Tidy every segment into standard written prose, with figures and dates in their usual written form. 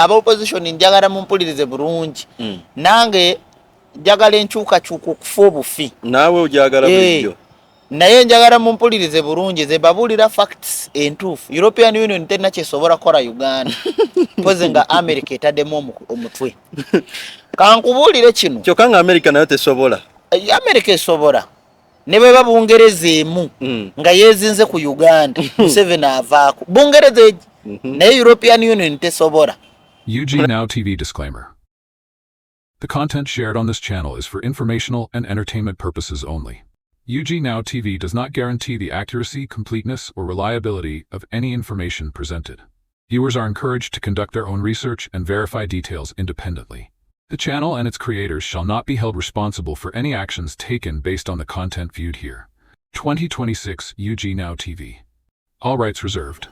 aba opposition njagala mumpulirize bulungi nange njagala enkyukakyuka okufa obufi naawe ojagala bulijjo naye njagala mumpulirize bulungi ze babulira facts entuufu European Union tena kyesobola kola Uganda poze nga America etaddemu omutwe kankubuulire kino kyokka nga America nayo tesobola America esobola ne bwe babungereza emu nga yeezinze ku Uganda Museveni avaako bungereza naye European Union tesobola. UG Now TV disclaimer. The content shared on this channel is for informational and entertainment purposes only. UG Now TV does not guarantee the accuracy, completeness, or reliability of any information presented. Viewers are encouraged to conduct their own research and verify details independently. The channel and its creators shall not be held responsible for any actions taken based on the content viewed here. 2026 UG Now TV. All rights reserved.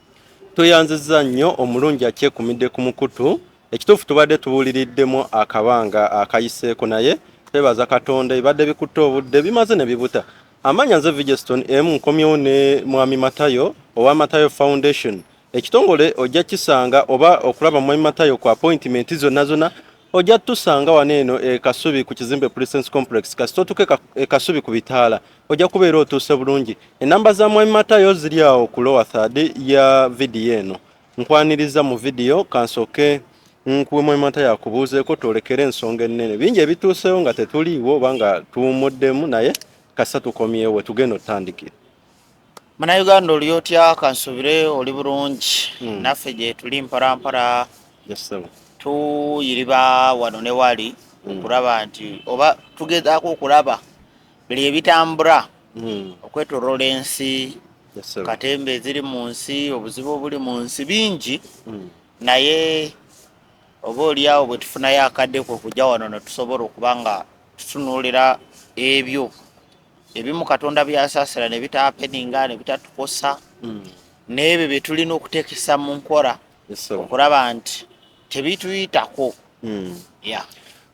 Tuyanzizza nnyo omulungi akyekumidde ku mukutu ekituufu tubadde tubuuliriddemu akabanga akayiseeko naye twebaza Katonda ebadde bikutte obudde bimaze ne bibuta amanya nze Vigeston emu nkomyewo ne Mwami Matayo owa Matayo Foundation ekitongole ojja kisanga oba okulaba Mwami Matayo ku appointment zonna ojja tusanga waneeno Kasubi ku kizimbe Presence Complex kasitotuke Kasubi ku bitaala ojja kubeera otuuse bulungi enamba za Mwami Matayo ziri awo ku lower third ya video eno nkwaniriza mu video kansoke nkuwe Mwami Matayo akubuuzeeko twolekere ensonga ennene bingi ebituusewo nga tetuliiwo oba nga tuwumuddemu naye kasa tukomyewo tugenda otandikira Munnayuganda oli otya kansubire oli bulungi naffe gye tuli mpalampala tuyiriba wano ne wali okulaba nti oba tugezaako okulaba buli ebitambula okwetoloola ensi katembe eziri mu nsi obuzibu obuli mu nsi bingi naye oba oliawo bwe tufunayo akaddeku okujja wano ne tusobola okuba nga tutunuulira ebyo ebimu Katonda byasaasira ne bitaapeninga ne bitatukosa n'ebyo bye tulina okuteekesa mu nkola okulaba nti tebituyitako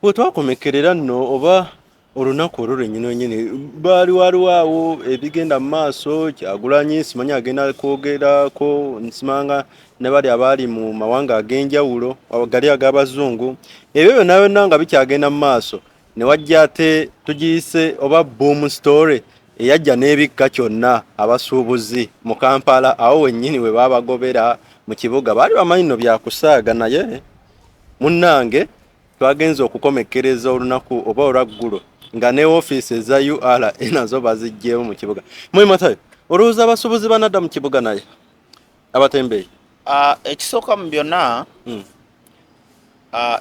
bwe twakomekerera nno oba olunaku olwo lwennyini baali waliwo ebigenda mu maaso Kyagulanyi simanyi agenda kwogerako nsimanga ne bali abaali mu mawanga ag'enjawulo gali ag'abazungu ebyo byonna nga bikyagenda mu maaso ne wajja ate tugiyise oba boom story eyajja n'ebikka kyonna abasuubuzi mu Kampala awo wennyini we baabagobera mu kibuga baali bamanyi nno byakusaaga naye munnange twagenza okukomekereza olunaku oba olwaggulo nga ne ofiisi eza URA nazo bazijjeewo mu kibuga Mwami Matayo olowooza abasuubuzi banadda mu kibuga naye abatembeeyi ekisooka mu byonna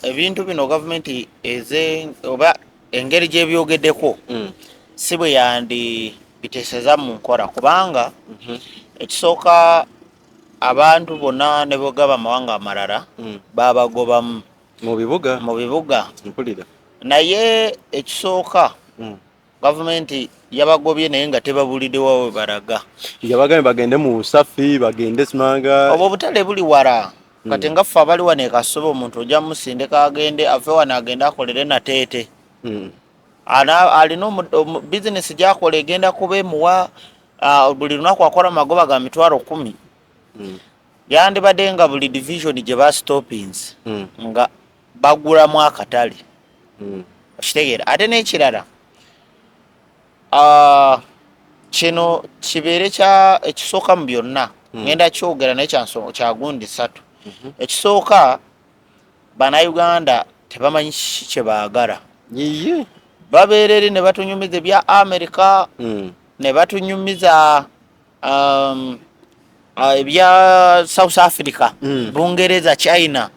ebintu bino gavumenti oba engeri gy'ebyogeddeko si bwe yandi biteeseza mu nkola kubanga ekisooka abantu bonna ne bogaba amawanga amalala babagobamu mu bibuga mpulira naye ekisooka gavumenti yabagobye naye nga tebabuliddewo we balaga yabagambe bagende mu Busafi bagende simanga obwo obutale buli wala kati nga ffe abali wano e Kasubi omuntu ojja musindika agende ave wano agende akolere nateete alina bizinesi gy'akola egenda kuba emuwa buli lunaku akola magoba ga mitwalo 10 yandibadde nga buli division gye bastopins nga bagulamu akatale okitegeera ate n'ekirala kino kibeere ekisooka mu byonna ngenda kyogera naye kya gundi 3 ekisooka Bannayuganda tebamanyi kye baagala babeera eri ne batunyumiza ebya America ne batunyumiza ebya South Africa Bungereza China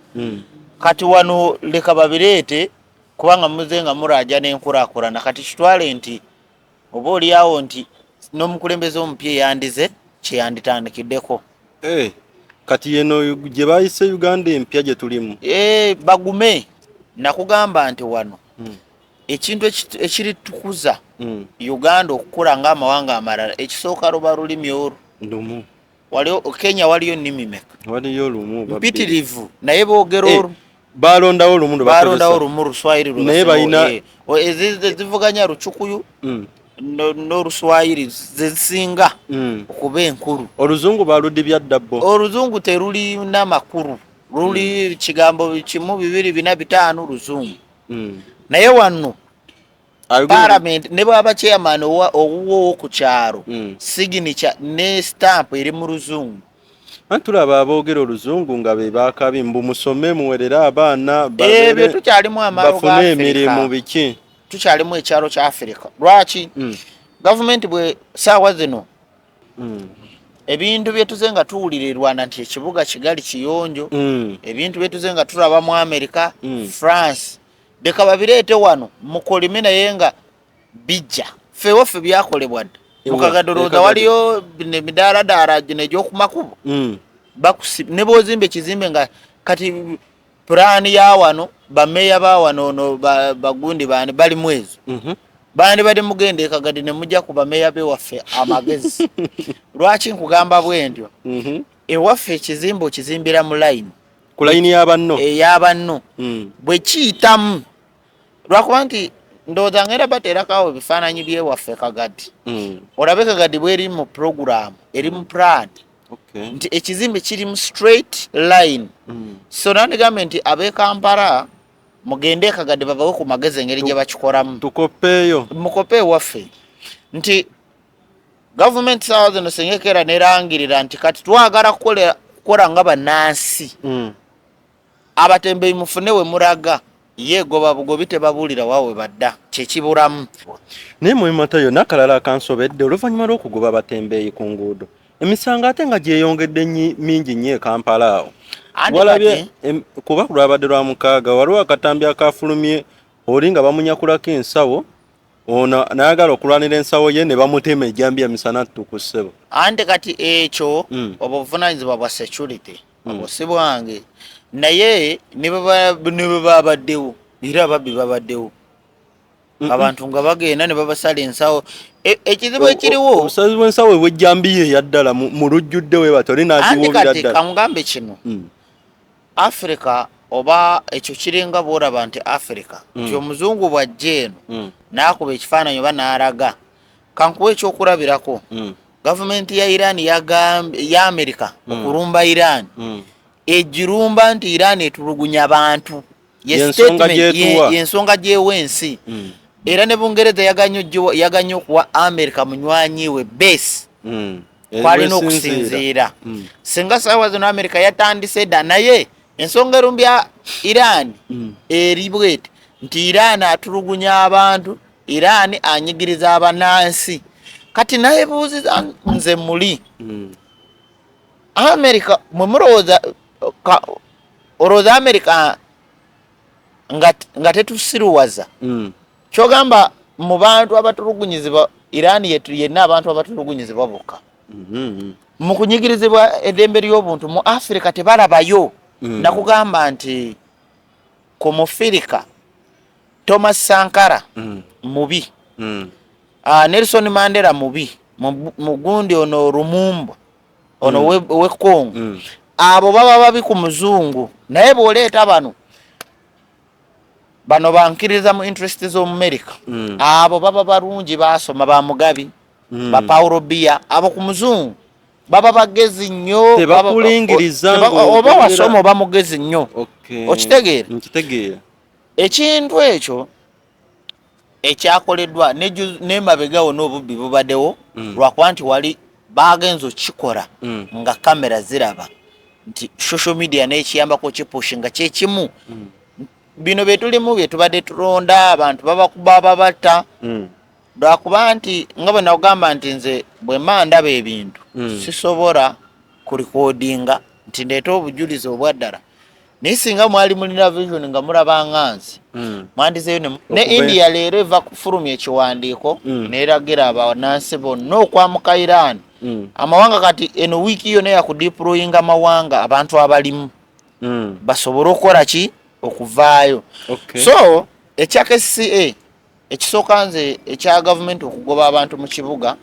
kati wano leka babireete kubanga muze nga muraja n'enkulaakulana kati kitwale nti oba oliawo nti n'omukulembeze omupya yandize kyeyanditandikiddeko kati yeno gye bayise Uganda empya gye tulimu bagume nakugamba nti wano ekintu ekiritukuza Uganda okukula ng'amawanga amalala ekisooka luba lulimi olwo Kenya waliyo nnimi meka waliyo lumu mpitirivu naye boogera olwo balondawo lumu Luswayiri naye balina ezivuganya Luchukuyu n'Oluswayiri zezisinga okuba enkulu oluzungu baludibya ddabbo oluzungu terulina makulu luli kigambo kimu bibiri bina bitaano luzungu naye wano parliament ne bwaba chairman owuwo ku kyalo signature ne stamp eri mu luzungu. Antulaba aboogera oluzungu nga be baakabi mbu musome muwerera abaana ebyo tukyalimu amalo ga emirimu biki tukyalimu ekyalo kya Africa. Lwaki gavumenti bwe saawa zino ebintu byetuze nga tuwulirirwana nti ekibuga kigali kiyonjo ebintu byetuze nga tulaba mu America France leka babireete wano mukolime naye nga bijja fewofe byakolebwa dda mukagadolooza waliyo emidaaradaara gino egy'okumakubo ne bwozimba ekizimbe nga kati pulaani ya wano bameeya ba wano ono bagundi baani bali mwezo bandi bali mugenda ekagadi ne mujja ku bameeya bewaffe amagezi. Lwaki nkugamba bwentyo ewaffe ekizimbe okizimbira mu layini ku layini y'abanno bwe kiyitamu lwakuba nti ndowooza ngenda bateerakawo ebifaananyi byewaffe kagadi olabe kagadi bweri mu programu eri mu plan nti ekizimbe kiri mu straight line so nandigambye nti ab'e Kampala mugende kagadi babawe ku magezi engeri gye bakikoramu tukopeeyo mukope waffe nti gavumenti saawa zino sengekera nerangirira nti kati twagala kukola nga bannansi abatembeeyi mufune we muraga yeegoba bugobi tebabuulira waawe badda kyekibulamu. naye Matayo nakalala akansobedde oluvannyuma lw'okugoba abatembeeyi ku nguudo emisango ate nga gyeyongedde mingi nnyo e Kampala awo walabye kuba kulwabadde lwa mukaaga waliwo akatambi akafulumye oli nga bamunyakulako ensawo ono nayagala okulwanira ensawo ye ne bamutema ejjambiya misana ttuku ssebo ante kati ekyo oba obuvunaanyizibwa bwa security obusi bwange naye ne bwe babaddewo era ababbi babaddewo abantu nga bagenda ne babasala ensawo ekizibu ekiriwo obusazi bw'ensawo bw'ejjambiya eyaddala mu lujjudde we batoli n'agiwubira ddala. Kamugambe kino Africa oba ekyo kiringa bw'olaba nti Africa nti omuzungu bw'ajja eno n'akuba ekifaananyi oba n'alaga kankuwa ekyokulabirako gavumenti ya Iran ya America okulumba Iran egirumba nti Iran etulugunya abantu yensonga gyewa ensi era ne Bungereza yaganye okuwa America munywanyi we base kwalina okusinziira singa saawa zino America yatandise dda naye ensonga erumbya Iran eri bwete nti Iran atulugunya abantu Iran anyigiriza abanansi kati naye buuziza nze muli America mwe mulowooza olowooza America nga tetusiruwaza kyogamba mu bantu abatulugunyizibwa Iran yenna abantu abatulugunyizibwa bokka mu kunyigirizibwa eddembe ly'obuntu mu Africa tebalabayo nakugamba nti ku Mufirika Thomas Sankara mubi Nelson Mandela mubi mugundi ono Lumumba ono we Congo abo baba babi ku muzungu naye bw'oleeta bano bankiriza mu interest zo America abo baba barungi basoma ba Mugabi ba Paulo Biya abo ku muzungu baba bagezi nnyo tebakulingiriza oba wasoma oba mugezi nnyo nkitegeera ekintu ekyo ekyakoleddwa n'emabegawo n'obubbi bubaddewo lwakuba nti wali bagenzo kikola nga kamera ziraba nti social media n'ekiyambako kipushinga kyekimu bino betulimu byetubadde tulonda abantu babakuba babatta lwakuba nti nga bwe nakugamba nti nze bwe mandaba ebintu sisobola kurikodinga nti ndeeta obujulizi obwaddala naye singa mwali mulina vision nga mulaba nganzi mwandizeyo ne India leero eva kufulumya ekiwandiiko neeragira abanansi bonna okwamuka Iran amawanga kati eno wiiki yonna yakudeployinga amawanga abantu abalimu basobole okukola ki okuvaayo so ekya KCCA ekisooka nze ekya gavumenti okugoba abantu mu kibuga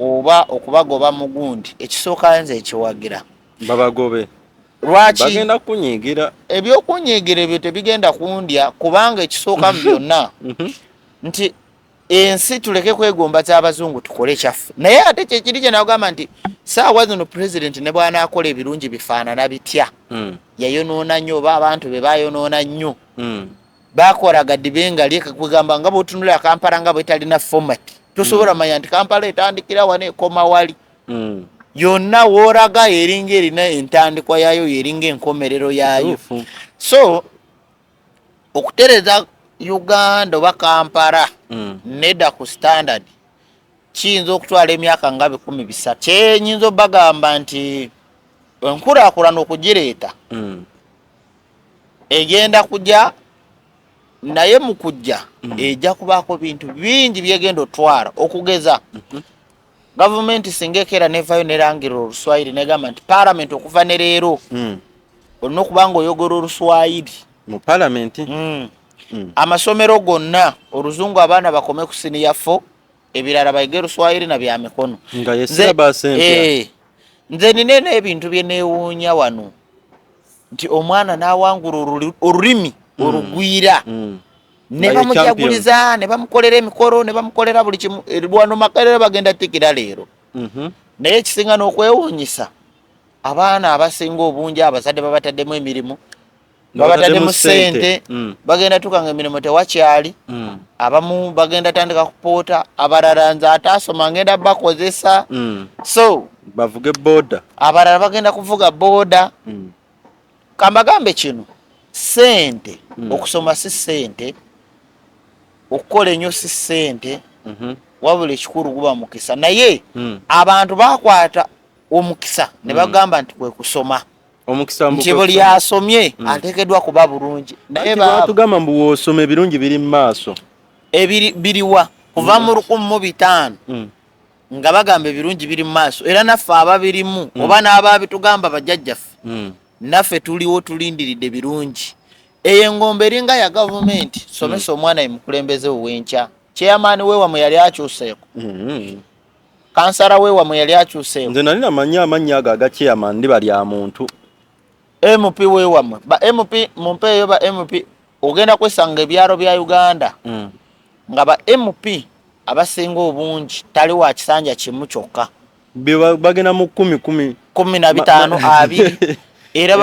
oba okubagoba mu gundi ekisooka nze ekiwagira babagobe lwaki bagenda kunyigira ebyokunyigira ebyo tebigenda kundya kubanga ekisooka mu byonna nti ensi tuleke kwegomba z'abazungu tukole kyaffe naye ate kyekiri kye nagamba nti saawa zino president ne bw'anaakola ebirungi bifaanana bitya yayonoona nnyo oba abantu be bayonoona nnyo bakola gaddibe nga lyekakugamba nga bw'otunulira Kampala nga bwetalina format tosobola manya nti Kampala etandikira wano ekoma wali yonna wooraga eringa erina entandikwa yaayo yeringa enkomerero yaayo so okutereza Uganda oba Kampala nedda ku standard kiyinza okutwala emyaka nga 13 kyenyinza obagamba nti enkulaakulana okugireeta egenda kujja naye mu kujja ejja kubaako bintu bingi byegenda otwala okugeza gavumenti singa ekera nevayo nerangira Oluswayiri negamba nti parliament okuva ne leero olina okuba nga oyogera Oluswayiri mu parliament amasomero gonna Oluzungu abaana bakome ku senior 4 ebirala bayige Oluswayiri na bya mikono nga yesaba sempya nze nine n'ebintu bye neewuunya wano nti omwana n'awangula olulimi olugwira ne bamujaguliza ne bamukolera emikolo ne bamukolera buli kimu Lwano Makerere bagenda tikira leero naye ekisinga n'okwewuunyisa abaana abasinga obungi abazadde babataddemu emirimu babataddemu ssente bagenda tukanga emirimu tewakyali abamu bagenda tandika kupoota abalala nze ataasoma ngenda bakozesa so bavuge boda abalala bagenda kuvuga boda kambagambe kino ssente okusoma si ssente okukola ennyo si ssente wabula ekikulu guba mukisa naye abantu bakwata omukisa ne bagamba nti kwe kusoma omukisa nti buli asomye ateekeddwa kuba bulungi naye batugamba mbu woosoma ebirungi biri mu maaso biriwa kuva mu 1500 nga bagamba ebirungi biri mu maaso era naffe ababirimu oba n'ababitugamba bajjajjaffe naffe tuliwo tulindiridde birungi eyo engombe eringa ya gavumenti somesa omwana emukulembeze ow'enkya chairman weewamwe yali akyuseeko kansala weewamwe yali akyuseeko nze nali namanya amannya ago aga chairman ndi bali amuntu MP weewamwe ba MP mumpeeyo ba MP ogenda kwesanga ebyalo bya Uganda nga ba MP abasinga obungi tali wa kisanja kimu kyokka bagenda mu 10 15 abiri era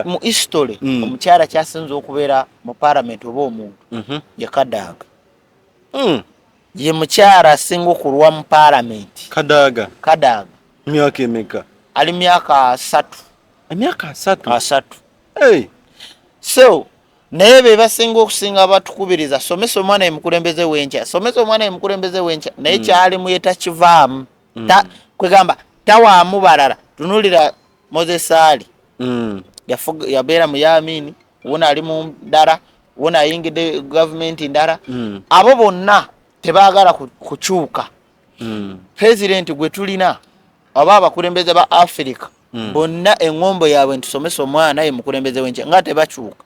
mu history omukyala kyasinze okubeera mu parliament oba omuntu ye Kadaga ye mukyala asinga okulwa mu parliament Kadaga myaka emeka ali myaka 3 emyaka 3 so naye be basinga okusinga abatukubiriza somesa omwana emukulembeze w'enkya somesa omwana emukulembeze w'enkya naye kyali mu yetakivaamu kwegamba tawaamu balala tunulira Moses Ali yabeera mu Yamini wona ali mu ndala wona ayingidde gavumenti ndala abo bonna tebaagala kukyuka president gwe tulina oba abakulembeze ba Africa bonna engombo yaabwe ntusomesa omwana ye mukulembeze w'enkya nga tebakyuka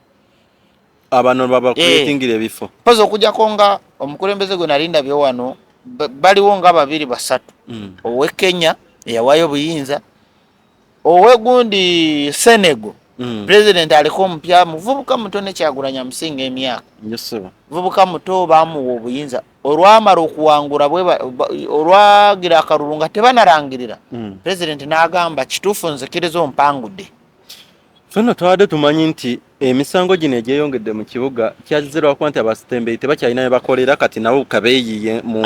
abano baba creatingira ebifo pozo okujjako nga omukulembeze gwe nalinda byo wano baliwo nga 2 3 owe Kenya eyawayo obuyinza owe gundi Senegal president aliko omupya muvubuka muto ne Kyagulanya Musinga emyaka vubuka muto bamuwa obuyinza olwamala okuwangula olwagira akalulu nga tebanarangirira president n'agamba kituufu nzikiriza ompangudde fena twade tumanyi nti emisango gino egyeyongedde mu kibuga kyazizirwa kuba nti abasitembeyi tebakyalina ne bakolera kati nabo kabeeyiye mu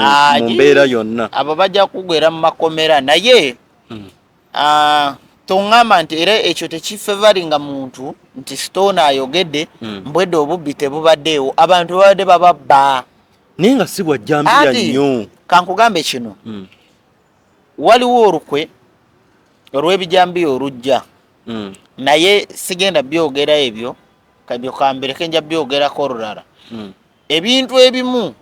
mbeera yonna abo bajja kugwera mu makomera naye tongamba nti era ekyo tekifevaringa muntu nti Stone ayogedde mbwedde obubbi tebubaddeewo abantu babadde bababba naye nga si bwajjambira nnyo kankugambe kino waliwo olukwe olw'ebijambiya olujja naye sigenda byogera ebyo kabyo kambireke nja byogerako olulala ebintu ebimu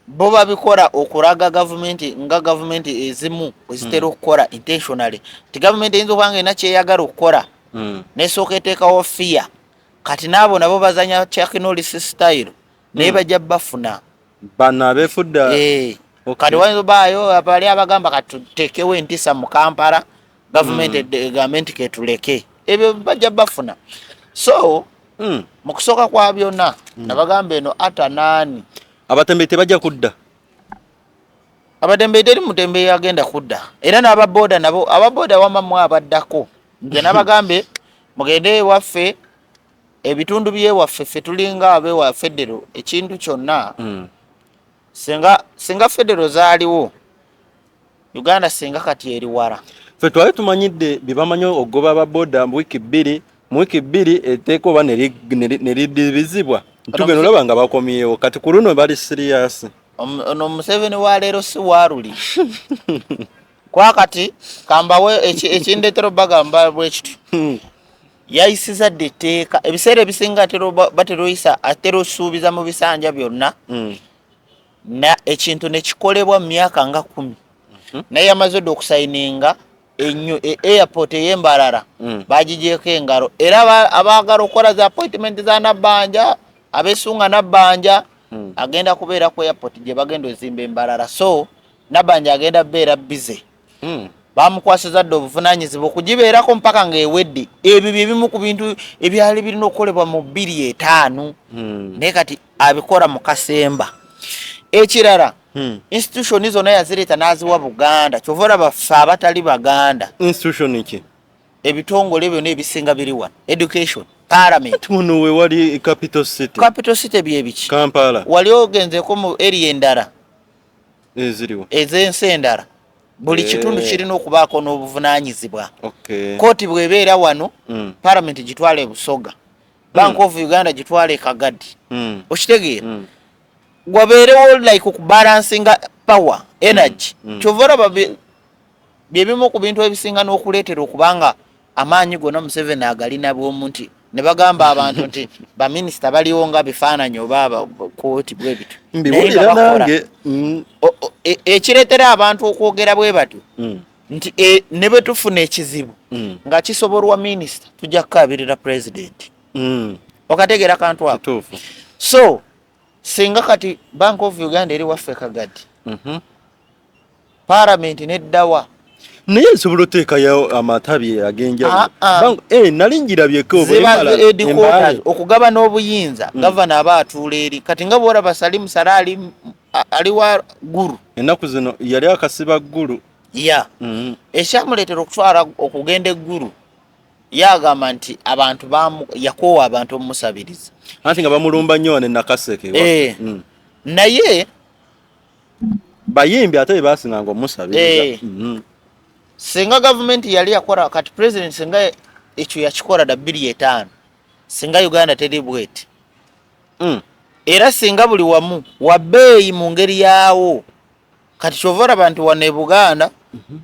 bo babikola okulaga gavumenti nga gavumenti ezimu ezitera okukola intentionally ti gavumenti eyinza okubanga erina kyeyagala okukola nesooka eteekawo fear kati naabo nabo bazanya Chuck Norris style naye bajja bafuna bana abefudda kati wayinza obaayo bali abagamba kati tuteekewo entisa mu Kampala gavumenti ketuleke ebyo bajja bafuna so mukusooka kwa byonna nabagambe eno ata nani abatembeyi tebajja kudda abadembe teri mutembe agenda kudda era n'ababoda nabo ababoda wamamwe abaddako nze nabagambe mugende waffe ebitundu byewaffe ffe tulinga abewa federo ekintu kyonna singa federo zaaliwo Uganda singa kati eri wara ffe twali tumanyidde byebamanyi ogoba ababoda mu wiiki bbiri etteeka oba neridibizibwa tugenda olaba nga bakomyewo kati ku luno bali siriyasi ono Museveni wa leero si waaruli kwakati kambawe ekindetero bagamba bwekityo yayisiza dde etteeka ebiseera ebisinga bateroyisa atera osuubiza mu bisanja byonna na ekintu nekikolebwa mu myaka nga 10 naye amaze dde okusayininga airport ey'Embarara bagigyeko engalo era abaagala okukola za appointment za Nabbanja abeesunga Nabbanja agenda kubeera ku airport gye bagenda ozimba Embarara so Nabbanja agenda beera busy bamukwasiza dde obuvunaanyizibwa okugibeerako mpaka ng'ewedde ebyo byebimu ku bintu ebyali birina okukolebwa mu 2-5 naye kati abikola mu kasemba ekirala institution zonna yazireeta n'aziwa Buganda kyova olaba ffe abatali Baganda institution ki ebitongole byonna ebisinga biri wano education parliament muno we wali capital city byebiki Kampala wali ogenzeko mu area endala eziriwo ez'ensi endala buli kitundu kirina okubaako n'obuvunaanyizibwa okay kooti bw'ebeera wano parliament gitwala e Busoga Bank of Uganda gitwala e Kagadi okitegeera wabeerewo like okubalansinga power energy kyova olaba byebimu ku bintu ebisinga n'okuleetera okubanga amaanyi gonna Museveni agalina bw'omu nti ne bagamba abantu nti baminisita baliwo nga bifaananyi oba kooti bwe bitu mbiwulira nange ekireetera abantu okwogera bwe batyo nti ne bwe tufuna ekizibu nga kisobolwa minisita tujja kukaabirira pulezidenti okategeera kantu ako so singa kati Bank of Uganda eri waffe Kagadi parliament neddawa naye nsobola oteekayo amatabi ag'enjawulo nali njirabyeko okugaba n'obuyinza gavana aba atuula eri kati nga bwolaba Salimu Sala ali wa ggulu ennaku zino yali akasiba ggulu ekyamuleetera okutwala okugenda eggulu yagamba nti abantu yakoowa abantu omumusabiriza anti nga bamulumba nnyo ne Nakaseke naye bayimbi ate bebaasinganga omusabiriza singa gavumenti yali yakola kati president singa ekyo yakikola da 2-5 singa Uganda teri bweti era singa buli wamu wabbeeyi mu ngeri yaawo kati kyovora abantu wane Buganda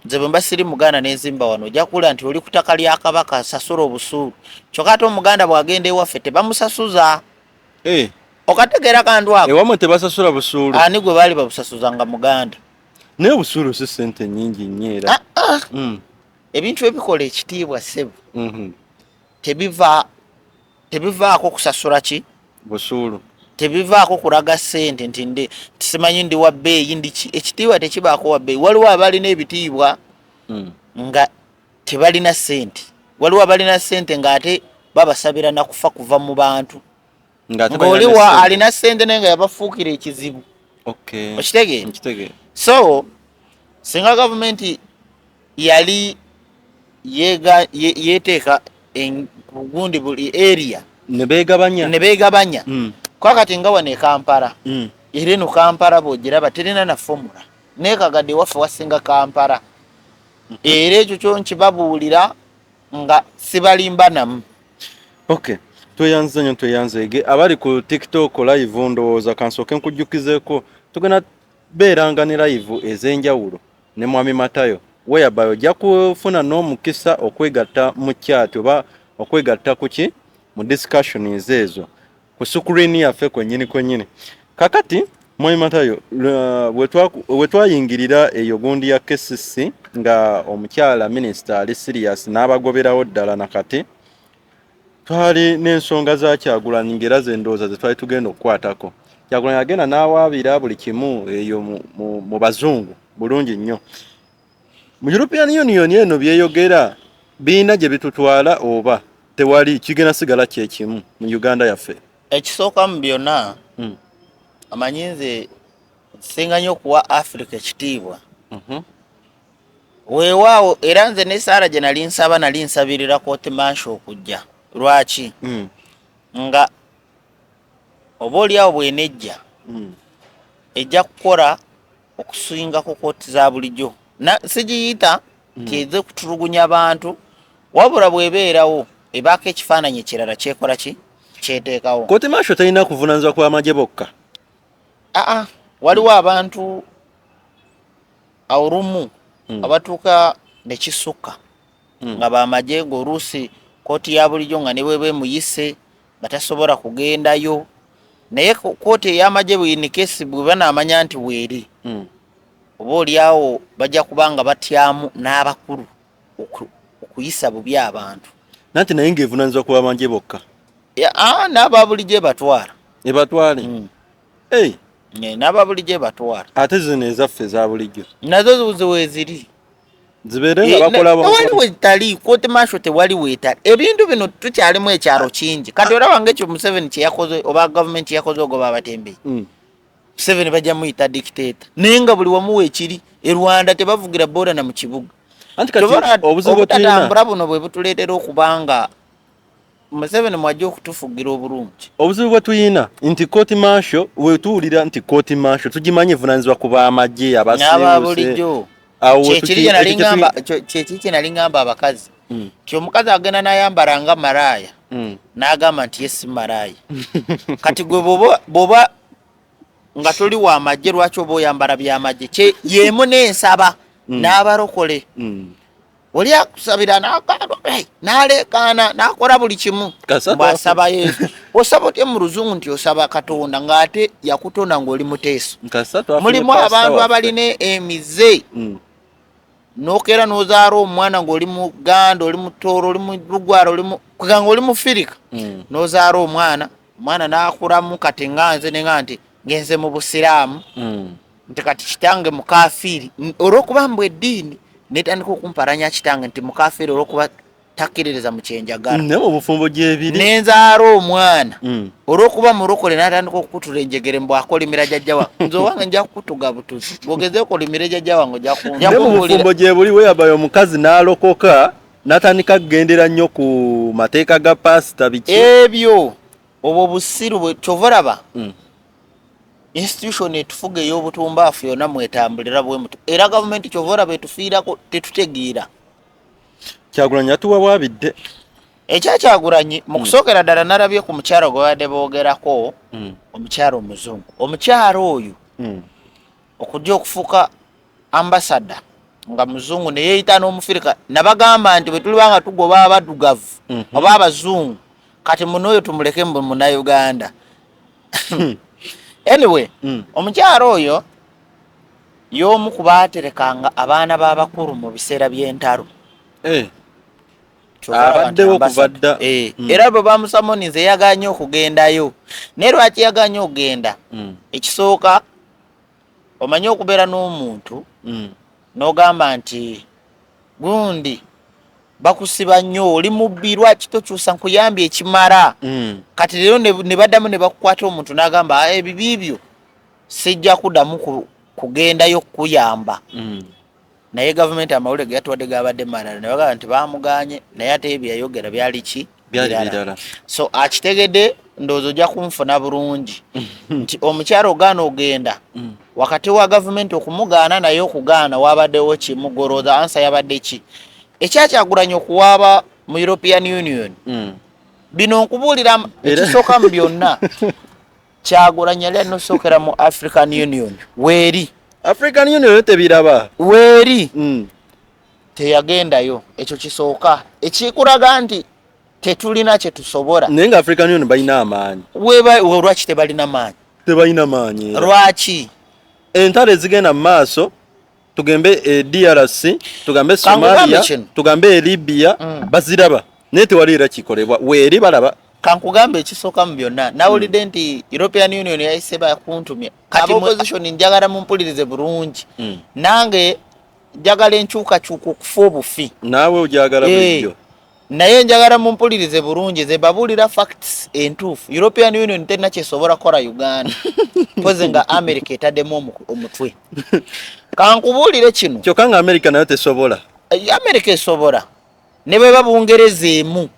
nze bwe mbasiri Muganda n'enzimba wano ojja kula nti oli ku ttaka lya Kabaka asasula obusuulu kyokka ate Omuganda bw'agenda ewaffe tebamusasuza okategeera kantu ako ewamwe tebasasula busuulu ani gwe baali babusasuzanga Muganda naye obusuulu si ssente nnyingi nnyo era ebintu ebikola ekitiibwa ssebo tebivaako kusasula ki busuulu tebivaako kulaga ssente nti simanyi ndi wa bbeeyi ndiki ekitiibwa tekibaako wa bbeeyi waliwo abalina ebitiibwa nga tebalina ssente waliwo abalina ssente ng'ate babasabira nakufa kuva mu bantu ng'oliwa alina ssente naye nga yabafuukira ekizibu okitegeera so singa gavumenti yali yeteeka gundi buli area ne beegabanya kwakati nga wane Kampala era eno Kampala bw'ogiraba terina na formula naye Kagadi waffe wasinga Kampala era ekyo kyo nkibabuulira nga sibalimba namu tweyanzeege abali ku TikTok live ndowooza kansooke nkujjukizeeko tugenda beeranga ne live ez'enjawulo ne Mwami Matayo weyaba ojja kufuna n'omukisa okwegatta mu chat oba okwegatta ku ki mu discussions ezo ku screen yaffe kwennyini kakati Mwami Matayo bwe twayingirira eyo gundi ya KCC nga omukyala minisita ali serious n'abagoberawo ddala nakati twali n'ensonga za Kyagulanyi ngera ze ndowooza ze twali tugenda okukwatako Kyagulanyi agenda n'awaabira buli kimu eyo mu bazungu bulungi nnyo mu European Union eno byeyogera biina gye bitutwala oba tewali kigenda sigala kyekimu mu Uganda yaffe ekisooka mu byonna amanyi nze singa nnyo okuwa Africa ekitiibwa. Weewaawo era nze ne Sarah gye nali nsabirira kooti manshi okujja. Lwaki? Nga oba oliawo bwenejja ejja kukola okusinga ku kooti za bulijjo. Sigiyita tieze kutulugunya abantu, wabula bwebeerawo ebaako ekifaananyi ekirala kyekola ki kyeteekawo. Kooti manshi terina kuvunaanyizibwa kwa magye bokka. Waliwo abantu olumu abatuuka ne kisukka nga bamagye ng'oluusi kooti ya bulijjo nga ne bwe beemuyise nga tasobola kugendayo, naye kooti ey'amagye bwini kesi bwe banaamanya nti weeri oba oliawo bajja kubanga batyamu n'abakulu okuyisa bubi abantu. Nanti naye ng'evunaanyizibwa kwa magye bokka. N'aba bulijjo ebatwala. Ebatwale? N'aba bulijjo ebatwala. Ate zino ezaffe eza bulijjo nazo weeziri. Zibeere nga bakola tewali weetali, kooti manshi tewali weetali. Ebintu bino tukyalimu ekyalo kingi. Kati olaba ng'ekyo Museveni kye yakoze oba gavumenti yakoze ogoba abatembeeyi. Museveni bajja muyita dictator. Naye nga buli wamu weekiri e Rwanda tebavugira booda na mu kibuga. Anti kati obuzibu obutatambula buno bwe butuleetera okubanga Museveni mwajja okutufugira obulungi. Obuzibu bwe tuyina nti kooti manshi we tuwulira nti kooti manshi tugimanyi evunaanyizibwa ku b'amagye ababulijjo. Kyekiki nali ngamba abakazi ti omukazi agenda n'ayambala nga malaaya n'agamba nti ye si malaaya. Kati gwe bw'oba nga toli wa magye lwaki oba oyambala by'amagye yeemu n'ensaba n'abalokole. Oli akusabira n'aleekaana n'akola buli kimu bw'asaba Yesu. Osaba otya mu Luzungu nti osaba Katonda ng'ate yakutonda ng'oli muteeso. Mulimu abantu abalina emize n'okeera n'ozaala omwana ng'oli mu Ganda, oli mu Tooro, oli mu Lugwara, oli mu Firika, n'ozaala omwana n'akulamu kati nga nze ne nga nti ngenze mu Busiraamu nti kati kitange mukafiiri olw'okuba mbwe eddiini netandika okumpalanya kitange nti mukafiiri olw'okuba takkiririza mu kyenjagala. Ne mu bufumbo gy'ebiri nenzaala omwana olw'okuba mulokole n'atandika okukutula enjegere mbw akolimira jjajja wange. Nze owange nja kukutuga butuzi bw'ogezeeko kolimira jjajja wange ojja ne mu bufumbo gy'ebuli weyabayo omukazi n'alokoka n'atandika kugendera nnyo ku mateeka ga pasita biki ebyo obwo busiru bwe kyova olaba institution etufuga ey'obutumbaafu yonna mwetambulira bwe mutu era gavumenti kyova olaba etufiirako tetutegeera. Kyagulanyi atuwa bwabidde Kyagulanyi mu kusookera ddala nalabye ku mukyalo gwe badde boogerako omukyalo omuzungu. Omukyalo oyo okujja okufuuka ambasada nga muzungu ne yeeyita n'omufirika nabagamba nti bwe tulibanga tugoba abaddugavu oba abazungu kati muno oyo tumuleke mu Munnayuganda. Anyway, omukyalo oyo y'omu ku baaterekanga abaana b'abakulu mu biseera by'entalo. Abaddewo kuva dda. Era bwe bamusamonize yaganye okugendayo. Naye lwaki yaganye okugenda? Ekisooka omanye okubeera n'omuntu n'ogamba nti gundi bakusiba nnyo oli mubbi lwaki tokyusa nkuyambye ekimara. Kati leero ne baddamu ne bakukwata omuntu n'agamba ebibiibyo sijja kuddamu kugendayo kukuyamba. Naye gavumenti amawulire ge yatuwadde gabadde malala ne bagamba nti baamuganye naye ate ebyayogera byali ki birala. So akitegedde ndowooza ojja kunfuna bulungi nti omukyalo ogaana ogenda wakati wa gavumenti okumugaana naye okugaana wabaddewo kimu golooza ansa yabadde ki ekyakyagulanya okuwaaba mu European Union. Bino nkubuulira ekisooka mu byonna Kyagulanyi yali anosookera mu African Union weeri. African Union tebiraba weeri teyagendayo. Ekyo kisooka ekikulaga nti tetulina kye tusobola. Naye nga African Union balina amaanyi. Lwaki tebalina maanyi? Tebalina maanyi. Lwaki? Entale zigenda mu maaso tugembe DRC, tugambe Somalia, tugambe Libya baziraba. Naye tewali era kikolebwa weeri balaba. Kankugambe ekisooka mu byonna nawulidde nti European Union yayise bakuntumya kati opposition njagala mumpulirize bulungi nange njagala enkyukakyuka okufa obufi. Naawe ojagala bulijjo. naye njagala mumpulirize bulungi ze babulira facts entuufu. European Union tena kyesobola kola Uganda poze nga America etaddemu omutwe. Kankubuulire kino kyokka nga America nayo tesobola. America esobola ne bwe babungereza emu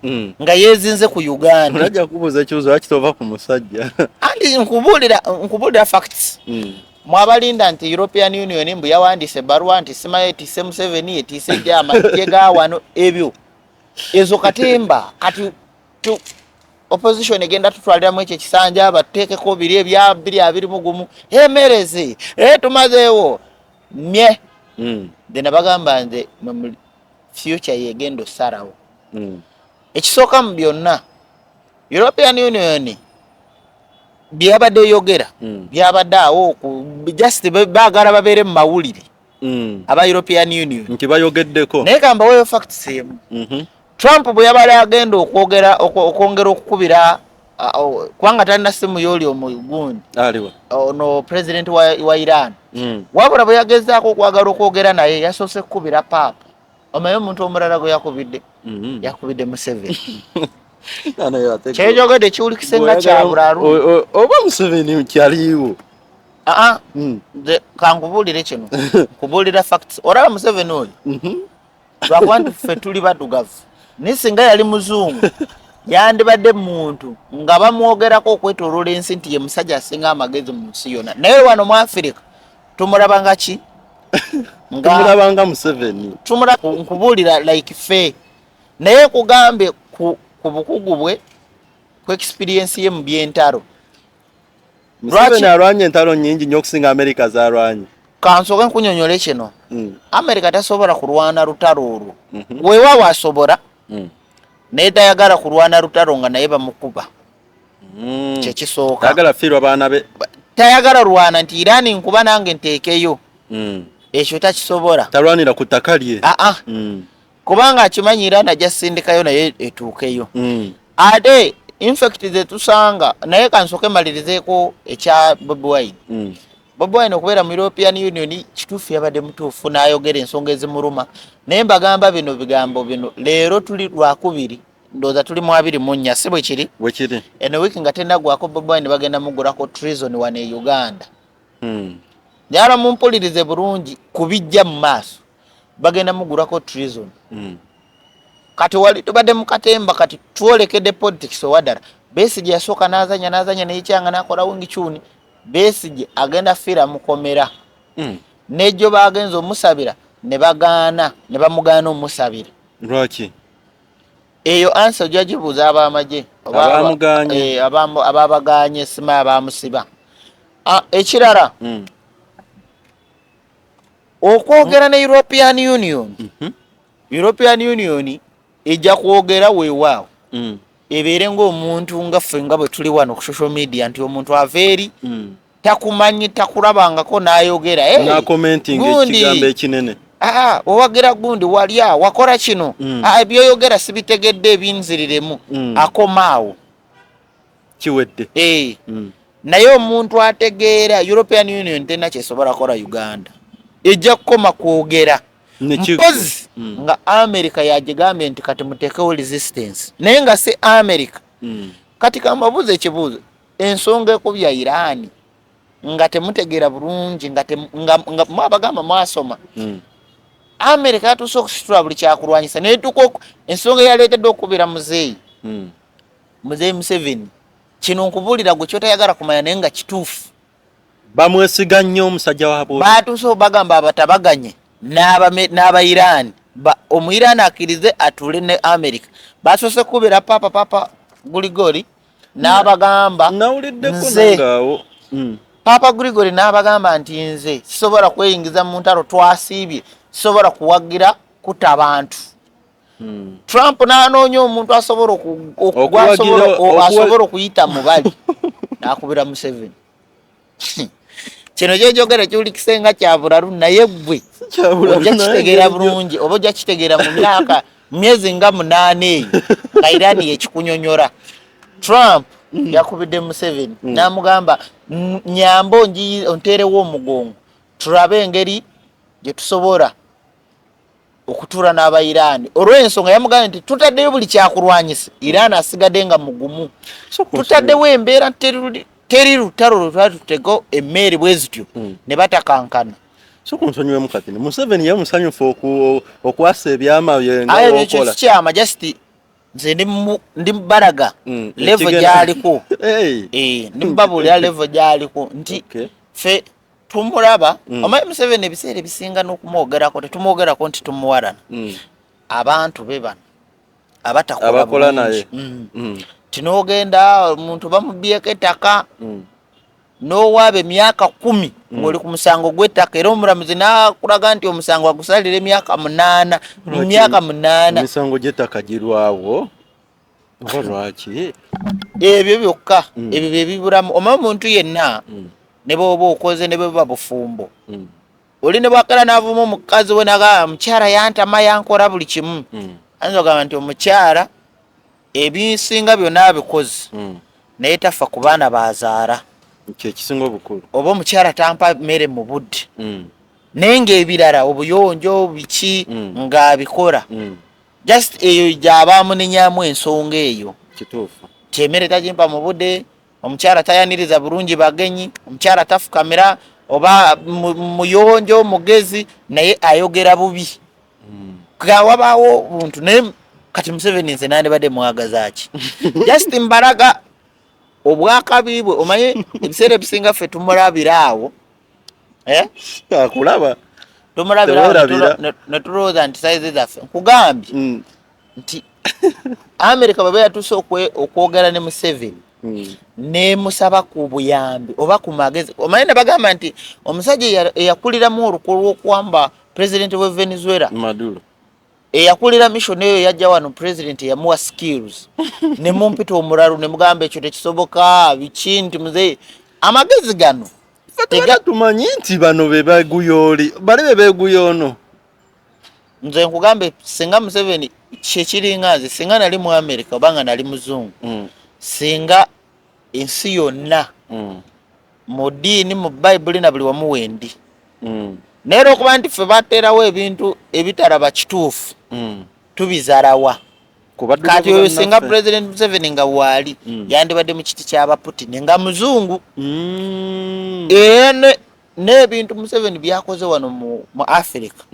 nga yeezinze ku Uganda. Unajja kubuuza ekibuzo lwaki tova ku musajja. Andi nkubuulira facts. Mwabalinda nti European Union mbu yawandiise ebbaluwa nti simaye etisse Museveni etisse amagye ga wano ebyo. Ezo katemba kati opposition egenda tutwaliramu ekyo ekisanja bateekeko biri ebya 221 emereze tumazeewo mye dena bagamba nze future yegenda osalawo. Ekisooka mu byonna European Union byabadde yogera byabadde awo just baagala babeere mu mawulire aba European Union nti bayogeddeko naye kamba weyo facts emu. Trump bwe yabale agenda okwongera okukubira kubanga talina simu y'oli omugundi aliwa ono president wa Iran wabula bwe yagezaako okwagala okwogera naye yasoose kukubira Papa. Omaye omuntu omulala gwe yakubidde Museveni. Kyeyogedde kiwulikise nga kyabulalu oba Museveni kyaliwo. Kankubuulire kino kubuulira facts. Olaba Museveni oyo lwakuba nti ffe tuli baddugavu naye singa yali muzungu yandibadde muntu nga bamwogerako okwetooloola ensi nti ye musajja asinga amagezi mu nsi yonna. Naye wano mu Africa tumulabanga ki? Tumulabanga Museveni. Nkubuulira like ffe naye kugambe ku bukugu bwe ku experience ye mu byentalo. Museveni alwanye entalo nnyingi nnyo okusinga America zalwanye. Kansooke nkunyonyole kino America tasobola kulwana lutalo olwo weewaawo asobola naye tayagala kulwana lutalo nga naye bamukuba. Kyekisooka tayagala fiirwa baana be, tayagala lwana nti Irani nkuba nange nteekeyo. Ekyo takisobola. talwanira ku ttaka lye. Kubanga akimanyi Irani ajja sindikayo naye etuukeyo. Ate infect zetusanga naye kansooke malirizeeko ekya Bobi Wine. Bobi Wine okubeera mu European Union kituufu yabadde mutuufu n'ayogera ensonga ezimuluma naye mbagamba bino bigambo bino leero tuli lwakubiri ndowooza tuli mu 24 si bwe kiri eno wiiki nga tennagwako Bobi Wine bagenda mugulako treason wano e Uganda. Njagala mumpulirize bulungi kubijja mu maaso bagenda mugulako treason. Kati wali tubadde mu katemba kati twolekedde politics owaddala. Besigye yasooka n'azanya neyikyanga n'akola wingi kyuni. Besigye agenda fiira mukomera. Nejjo bagenza omusabira ne bagaana ne bamugaana omusabira. Lwaki? Eyo ansa ojja gibuuza ab'amagye ababaganye sima abamusiba. Ekirala okwogera ne European Union. European Union ejja kwogera weewaawo ebeere ng'omuntu nga ffe nga bwe tuli wano ku social media nti omuntu aveeri takumanyi takulabangako n'ayogera commenting ekigambo ekinene owagira gundi walya wakola kino ebyoyogera sibitegedde ebinziriremu akomaawo kiwedde. naye omuntu ategeera European Union tena kyesobola kola Uganda ejja kukoma kwogera. Mpozi nga America yagigambye nti kati muteekewo resistance naye nga si America. Kati kambabuuza ekibuuzo ensonga ekubya Iran nga temutegeera bulungi nga mwabagamba mwasoma. America yatuuse okusitula buli kyakulwanyisa naye tuko ensonga yaleetedde okubira muzeeyi Museveni kino nkubuulira gwe kyotayagala kumanya naye nga kituufu. Bamwesiga nnyo omusajja waabwe. Baatuuse bagamba abatabaganye n'aba Iran omu Iran akkirize atule ne America basoose kubira papa Grigori n'abagamba nawuliddeko nangaawo Papa Grigori n'abagamba nti nze sisobola kweyingiza mu ntalo twasiibye sisobola kuwagira kuta abantu. Trump n'anoonya omuntu asobola okuyita mubali n'akubira Museveni. Kino kyejogera kiwulikise nga kyabulalu naye gwe ojja kitegeera bulungi oba ojja kitegeera mu myezi nga 8 nga Iran yekikunyonyola. Trump yakubidde Museveni n'amugamba nyambo onteerewo omugongo tulabe engeri gye tusobola okutuula n'aba Iran olw'ensonga yamugamba nti tutaddeyo buli kyakulwanyisa Iran asigadde nga mugumu tutaddewo embeera teri lutalo lwatutego emmeeri bwe zityo ne batakankana so kunsonyiwemu katini Museveni yamusanyufu okwasa ebyama bye nga okola kyama just nze ndi mbaraga level gyaliko ndi mbabulira level gyaliko nti fe tumulaba omanyi Museveni ebiseera ebisinga n'okumwogerako tetumwogerako nti tumuwarana abantu be bano abatakola naye tinogenda omuntu bamubyeko ettaka n'owaaba emyaka 10 ng'oli ku musango gw'ettaka era omulamuzi n'akulaga nti omusango agusalira emyaka 8 emisango gy'ettaka girwawo oba lwaki ebyo byokka ebyo bye bibulamu omanyi omuntu yenna ne bw'oba okoze ne bwe buba bufumbo oli ne bwakala n'avuma omukazi we nagamba mukyala yantama yankola buli kimu ayinza okugamba nti omukyala ebisinga byonna abikoze naye tafa ku baana bazaala kyekisinga obukulu oba omukyala tampa mmere mu budde naye ng'ebirala obuyonjo biki ng'abikola just eyo gy'abaamu nenyaamu ensonga eyo kituufu kyemmere tagimpa mu budde omukyala tayaniriza bulungi bagenyi omukyala tafukamira oba muyonjo mugezi naye ayogera bubi wabaawo buntu naye kati Museveni nze nandibadde mwagaza ki just mbaraga obwakabi bwe omanyi ebiseera ebisinga ffe tumulabira awo akulaba tumulabira ne tulowooza nti saizi zaffe nkugambye nti America bwe yatuuse okwogera ne Museveni nemusaba ku buyambi oba ku magezi omanyi ne bagamba nti omusajja eyakuliramu olukwe lw'okuwamba president we Venezuela Maduro eyakulira mission eyo yajja wano president yamuwa skills ne mumpita omulalu ne mugamba ekyo tekisoboka biki nti muzeyi amagezi gano tumanyi nti bano be baguyoli bali be beguyono nze nkugambe singa Museveni kyekiringa nze singa nali mu America obanga nali muzungu singa ensi yonna mu ddiini mu Bible na buli wamu wendi naye okuba nti ffe bateerawo ebintu ebitalaba kituufu tubizalawa kati oyo singa President Museveni nga waali yandibadde mu kiti ky'aba Putin nga muzungu n'ebintu Museveni byakoze wano mu Africa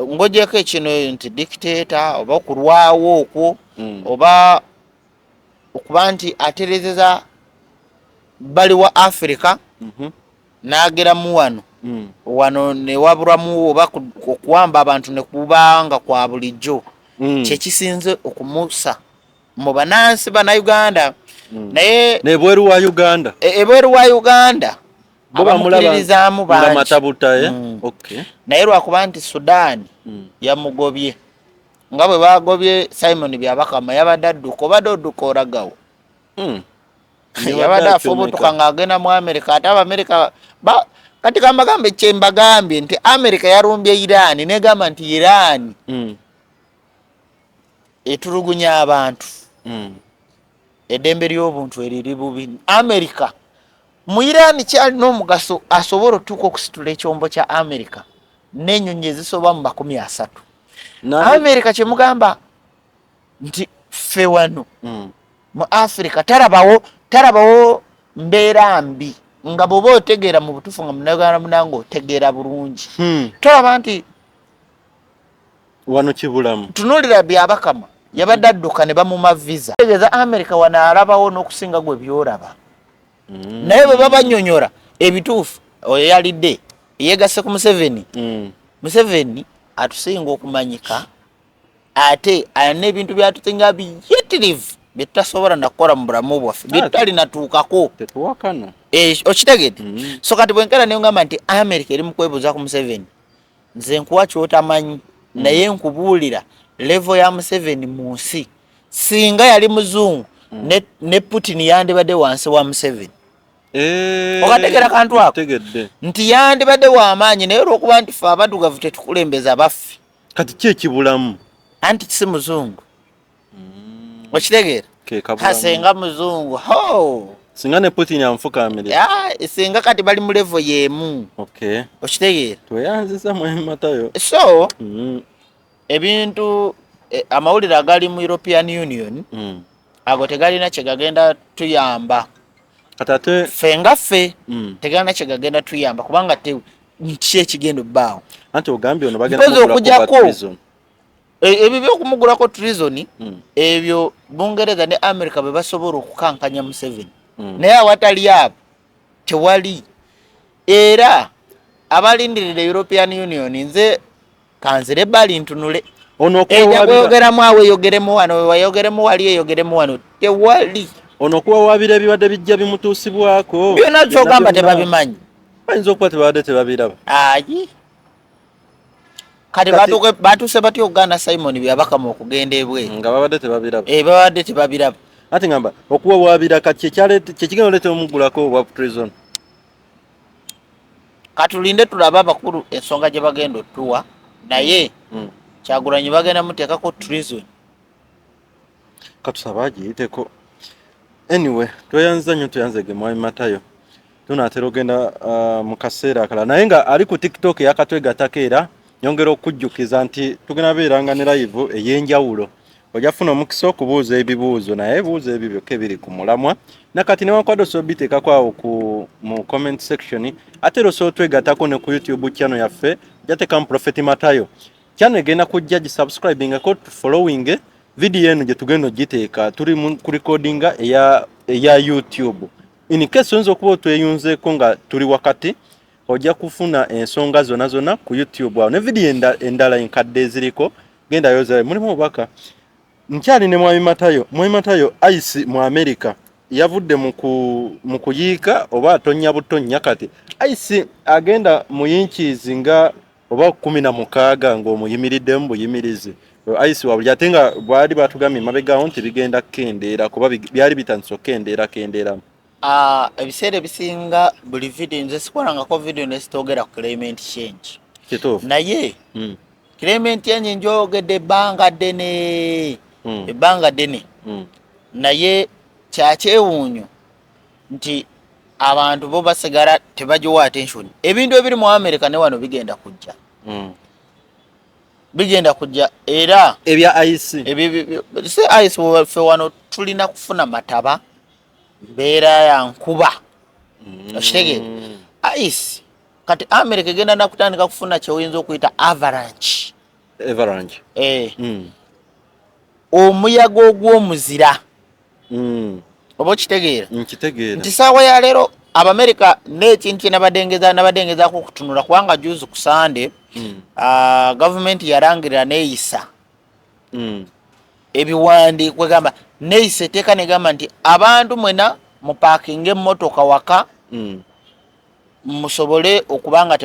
ng'ogyeko ekino nti dictator oba okulwawo okwo oba okuba nti aterezeza bali wa Africa n'ageramu wano ne wabulamu oba okuwamba abantu ne kubanga kwa bulijjo kyekisinze okumusa mu banansi bannayuganda naye nebweru wa Uganda ebweru wa Uganda bamulabirizamu bangi naye lwakuba nti Sudan yamugobye nga bwe bagobye Simon Byabakama yabadde adduka obadde odduka olagawo yabadde afubutuka ng'agenda mu America ate Abamerika kati kambagambe kyembagambye nti America yarumbye Iran negamba nti Iran etulugunya abantu eddembe ly'obuntu eriri bubi America mu Iran kyalina omugaso asobola otuuka okusitula ekyombo kya America n'ennyonyi ezisoba mu 30 America kyemugamba nti ffe wano mu Africa tarabawo mbeera mbi nga bw'oba otegeera mu butuufu nga munagala munange otegeera bulungi tolaba nti wano kibulamu tunuulira Byabakama yabadde adduka ne bamuma visa tegeeza America wano alabawo n'okusinga gwe byolaba naye bwe babanyonyola ebituufu oyo yalidde yeegasse ku Museveni Museveni atusinga okumanyika ate ayina ebintu byatusinga biyitirivu bye tutasobola nakukola mu bulamu bwaffe bye tutalinatuukako tetuwakana okitegedde so kati bwenkera ne ngamba nti America eri mu kwebuuza ku Museveni nze nkuwa ky'otamanyi naye nkubuulira level ya Museveni mu nsi singa yali muzungu ne Putin yandibadde wansi wa Museveni okategera kantu ako nti yandibadde w'amaanyi naye olw'okuba nti ffe abaddugavu tetukulembeza baffe kati ki ekibulamu anti kisi muzungu okitegeera kasenga muzungu singa ne Putin amfukamire singa kati bali mu level yemu okitegeera tweyanziza Mwami Matayo so ebintu amawulire agali mu European Union ago tegalina kyegagenda tuyamba katate fenga ffe tegalina kyegagenda tuyamba kubanga ki ekigenda obbaawo anti ogambye ono bagenda okujjako ebyo byokumugulako treason ebyo Bungereza ne America bwe basobola okukankanya Museveni naye awatali abo tewali era abalindirira European Union nze kanzire bali ntunule ono kweyogeramu awe yogeremu wano wayogeremu wali eyogeremu wano tewali ono kuwa wabira ebibadde bijja bimutuusibwako byonna kyogamba tebabimanyi bayinza okuba tebabadde tebabiraba ayi kati batuuse batya okuganda Simon byabaka mu okugenda ebwe nga babadde tebabiraba babadde tebabiraba ati ngamba okuwa wabira kati kyekigenda oleta omugulako obwa treason katulinde tulaba abakulu ensonga gye bagenda otuwa naye Kyagulanyi bagenda muteekako treason katusaba agiyiteko anyway tweyanza nnyo tuyanzege Mwami Matayo tunaatera ogenda mu kaseera akala naye nga ali ku TikTok yakatwegatako era nyongera okujjukiza nti tugenda beeranga ne live ey'enjawulo ojja funa omukisa okubuuza ebibuuzo naye buuza ebyo byokka ebiri ku mulamwa nakati newankwadde osobola biteekako awo mu comment section ate era osobola twegatako ne ku YouTube channel yaffe jateekamu Prophet Matayo channel egenda kujja gisubscribingako following video eno gye tugenda ogiteeka tuli ku recordinga eya YouTube in case oyinza okuba otweyunzeeko nga tuli wakati ojja kufuna ensonga zonna ku YouTube awo ne video endala enkadde eziriko genda yoza mulimu obubaka nkyali ne Mwami Matayo ice mu America yavudde mu kuyiika oba atonya butonya kati ice agenda mu inches nga oba 16 ng'omuyimiriddemu buyimirizi ice wabuli ate nga bwali batugambye mabegawo nti bigenda kukendeera kuba byali bitandise okukendeeramu ebiseera ebisinga buli video nze sikolangako video nesitogera ku climate change kituufu naye climate change njogedde ebbanga ddene naye kyakyewuunyo nti abantu bo basigala tebagiwa attention ebintu ebiri mu America ne wano bigenda kujja era ebya ice ffe wano tulina kufuna mataba mbeera ya nkuba okitegeera ice kati America egenda nakutandika kufuna kyeoyinza okuyita avalanche omuyaga ogw'omuzira oba okitegeera nti saawa ya leero Abamerika n'ekintu kye nabaddengezaako okutunula kubanga juzi ku Sande gavumenti yarangirira neeyisa ebiwandiiko egamba neeyisa eteeka negamba nti abantu mwena mupaakinga emmotoka waka musobole okubanga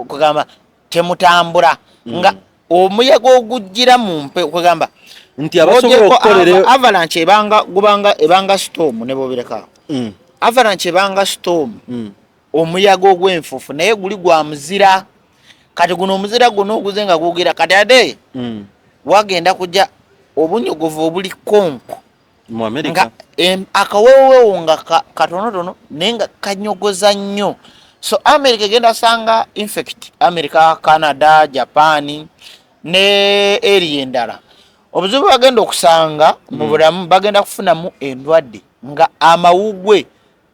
kugamba temutambula nga omuyaga ogujjira mu mpe okugamba nti abasobola okukolera avalanche ebanga storm ne bobireka avalanche ebanga storm omuyaga ogw'enfufu naye guli gwa muzira kati guno omuzira guno oguzenga gugira kati ade wagenda kujja obunyogovu obuli konko mu America akawewewo nga katonotono naye nga kanyogoza nnyo so America egenda sanga infect America, Canada, Japan ne area endala obuzibu bagenda okusanga mu bulamu bagenda kufunamu endwadde nga amawugwe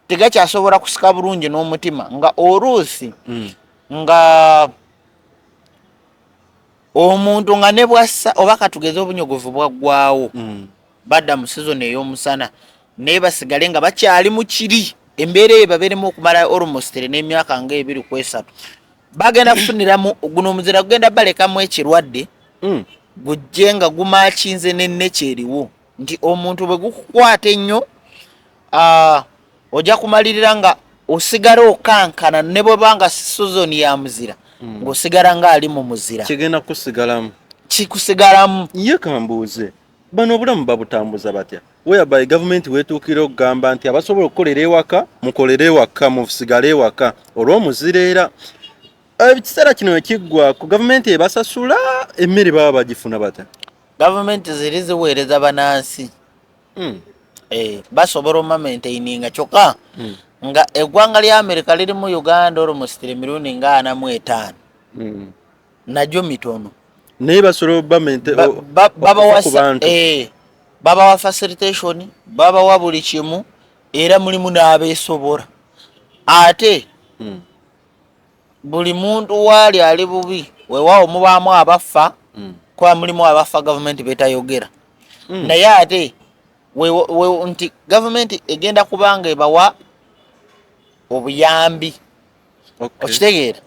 tegakyasobola kusika bulungi n'omutima nga oluusi nga omuntu nga ne bwassa oba katugeze obunyogovu bwaggwawo badda mu season ey'omusana naye basigale nga bakyali mu kiri embeera eyo babeeremu okumala almost n'emyaka nga 2-3 bagenda kufuniramu guno omuzira gugenda balekamu ekirwadde gujje nga gumakinze n'enneki eriwo nti omuntu bwe gukukwata ennyo ojja kumalirira nga osigala okankana ne bwebanga season ya muzira ng'osigala ng'ali mu muzira kigenda kikusigalamu ye kambuuze bano obulamu babutambuza batya whereby gavumenti weetuukira okugamba nti abasobola okukolera ewaka mukolere ewaka musigale ewaka olw'omuzira era ekiseera kino ekiggwa ku gavumenti ebasasula emmere baba bagifuna bata gavumenti ziri ziweereza banansi basobola maintaininga kyokka nga eggwanga lya America liri mu Uganda almost mirundi nga 45 najjo mitono naye basobola babawa facilitation babawa buli kimu era mulimu n'abeesobola ate buli muntu wali ali bubi weewaawo mubaamu abafa kuba mulimu abafa gavumenti betayogera naye ate nti gavumenti egenda kubanga ebawa obuyambi okitegeera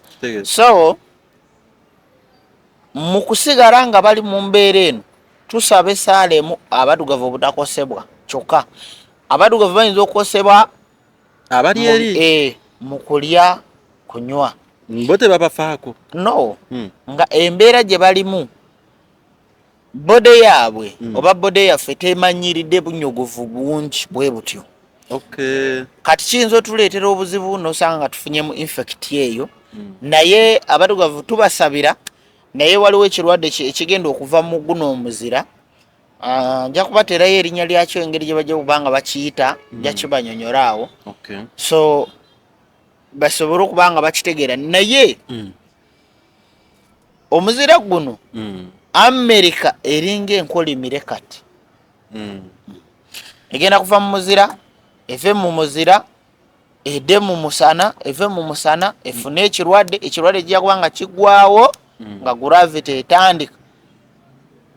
so mu kusigala nga bali mu mbeera eno tusaba esaalemu abadugavu obutakosebwa kyokka abadugavu bayinza okukosebwa abali eri mu kulya kunywa bo tebabafaako no nga embeera gye balimu bode yaabwe oba bode yaffe temanyiridde bunyogovu bungi bwe butyo kati kiyinza otuleetera obuzibu nosanga nga tufunyemu infect eyo naye abadugavu tubasabira naye waliwo ekirwadde ekigenda okuva mu guno omuzira nja kubateerayo erinnya lyakyo engeri gye bajja kubanga bakiyita nja kibanyonyola awo so basobole okubanga bakitegeera naye omuzira guno America eringa enkolimire kati egenda kuva mu muzira eve mu muzira edde mu musana eve mu musana efune ekirwadde kijja kubanga kiggwawo nga gravity etandika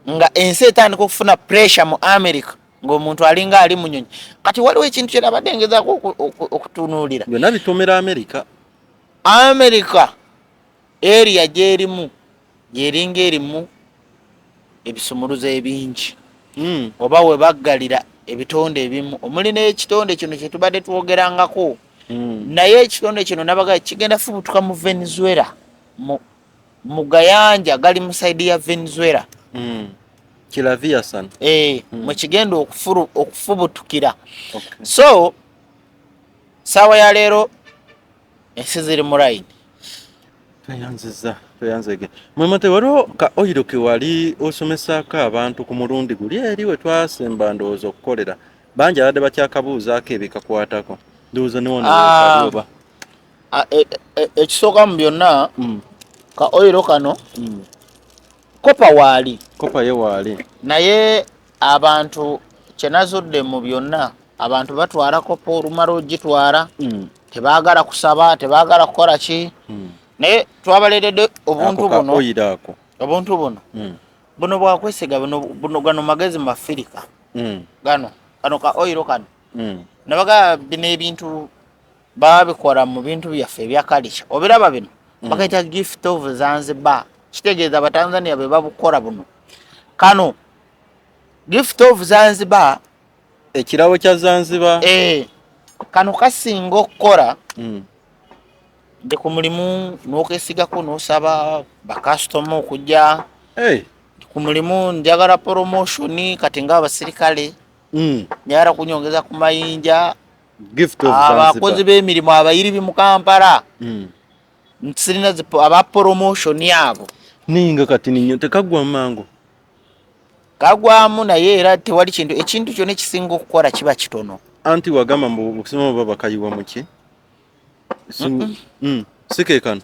nga ensi etandika okufuna pressure mu America ng'omuntu alinga ali munyonyi kati waliwo ekintu kyerabadde ngezaako okutunuulira byonna bitumira America area gyerimu gyeringa erimu ebisumuluzo ebingi oba we baggalira ebitonde ebimu omuli n'ekitonde kino kye tubadde twogerangako naye ekitonde kino nabaga kigenda fubutuka mu Venezuela mu gayanja gali mu saidi ya Venezuela kilavia sana mwe kigenda okufubutukira so saawa ya leero ensi ziri mu line tweyanzege mwemate waliwo ka oyiro ke wali osomesaako abantu ku mulundi guli eri we twasemba ndowooza okukolera bangi abadde bakyakabuuzaako ebikakwatako ndowooza niwonooba ekisooka mu byonna ka oyiro kano kopa ye waali naye abantu kyenazudde mu byonna abantu batwala kopa olumala ogitwala tebaagala kusaba tebaagala kukola ki naye twabaleredde obuntu buno bwakwesiga buno gano magezi mu Afirika gano ka oyiro kano nabaga bino ebintu babikola mu bintu byaffe ebya kalicha obiraba bino bakaita gift of Zanzibar kitegeeza abatanzania be babukola buno kano gift of Zanzibar ekirawo kya Zanzibar kano kasinga okukola ndi ku mulimu n'okesigako n'osaba bakasitoma okujja ku mulimu njagala promotion kati ng'abasirikale njagala kunyongeza ku mayinja abakozi b'emirimu abayiribi mu Kampala sirina aba promotion abo ninga kati ninyo tekagwa mango kagwamu naye era tewali ekintu kyonna ekisinga okukola kiba kitono anti wagamba mu kusoma baba kayiwa muki sikekano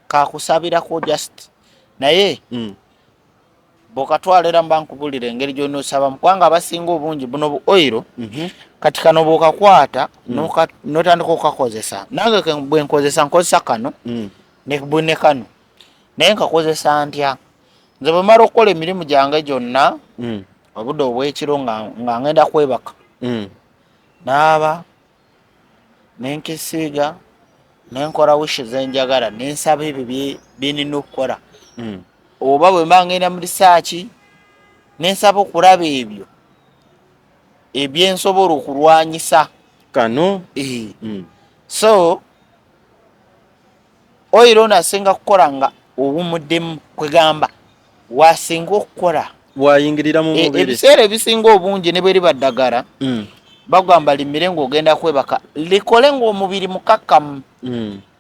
kakusabirako just naye bwokatwalira mbankubulira engeri gy'onosaba mukwanga abasinga obungi buno bu oyiro kati kano bwokakwata notandika okukakozesa nange bwe nkozesa kano ne kano naye nkakozesa ntya nze bwe mala okukola emirimu gyange gyonna obudde obw'ekiro nga ngenda kwebaka naaba nenkesiiga nenkola wishi zenjagala nensaba ebyo byenina okukola oba bwe mba ngenda mu risaaki nensaba okulaba ebyo ebyensobola okulwanyisa kano so oyiro nasinga kukola nga owumuddemu kwegamba wasinga okukola wayingirira mu mubiri ebiseera ebisinga obungi ne bwe riba ddagala bagamba limire ng'ogenda kwebaka likole ng'omubiri mukakkamu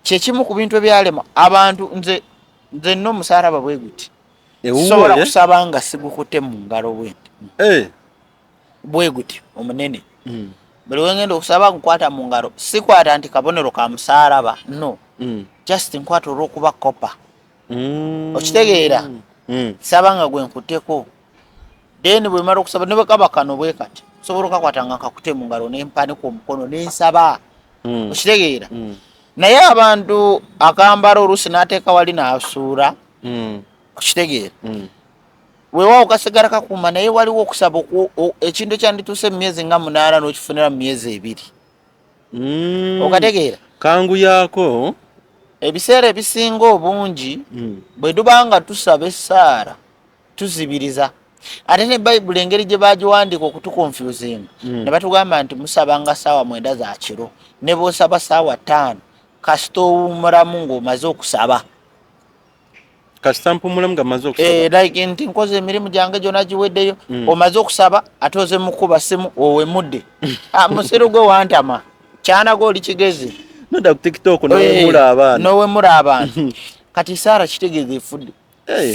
kyekimu ku bintu ebyalema abantu nze nno omusalaba bwe guti sobola kusaba nga sigukutte mu ngalo bwenti bwe guti omunene buli wengenda okusaba nkwata mu ngalo sikwata nti kabonero ka musaalaba no just nkwata olw'okuba kopa okitegeera saba nga gwe nkutteko then bwe mala okusaba ne bwe kaba kano bwe kati sobola okakwata nga kakute mu ngalo nempanika omukono nensaba okitegeera naye abantu akambala oluusi n'ateeka wali n'asuura okitegeera weewaawo kasigala kakuuma naye waliwo okusaba ekintu ekyandituuse mu myezi nga 8 n'okifunira mu myezi 2 okategeera kangu yaako ebiseera ebisinga obungi bwe tuba nga tusaba essaala tuzibiriza ate ne bayibuli engeri gye bagiwandiika okutukonfusinga ne batugamba nti musaba nga ssaawa 9 za kiro ne bw'osaba ssaawa 5 kasita owummulamu ng'omaze okusaba kasita mpumulamu nga maze okusaba like nti nkoze emirimu gyange gyonna giweddeyo omaze okusaba ate oze mukuba simu owemudde musiru gwe wantama kyanago oli kigezi noda ku TikTok n'owemula abantu kati saara kitegeeza efudde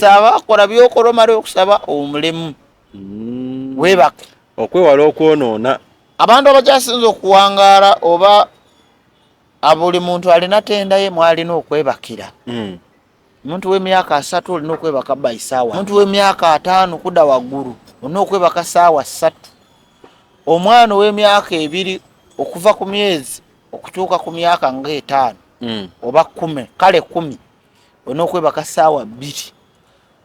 saba kola byokola omale okusaba omulemu weebake okwewala okwonoona abantu abakyasinza okuwangaala oba buli muntu alina tenda ye mwalina okwebakira omuntu w'emyaka 3 olina okwebaka by ssaawa omuntu w'emyaka 5 kudda waggulu olina okwebaka ssaawa 3 omwana ow'emyaka 2 okuva ku myezi okutuuka ku myaka nga 5 oba 10 kale 10 olina okwebaka ssaawa 2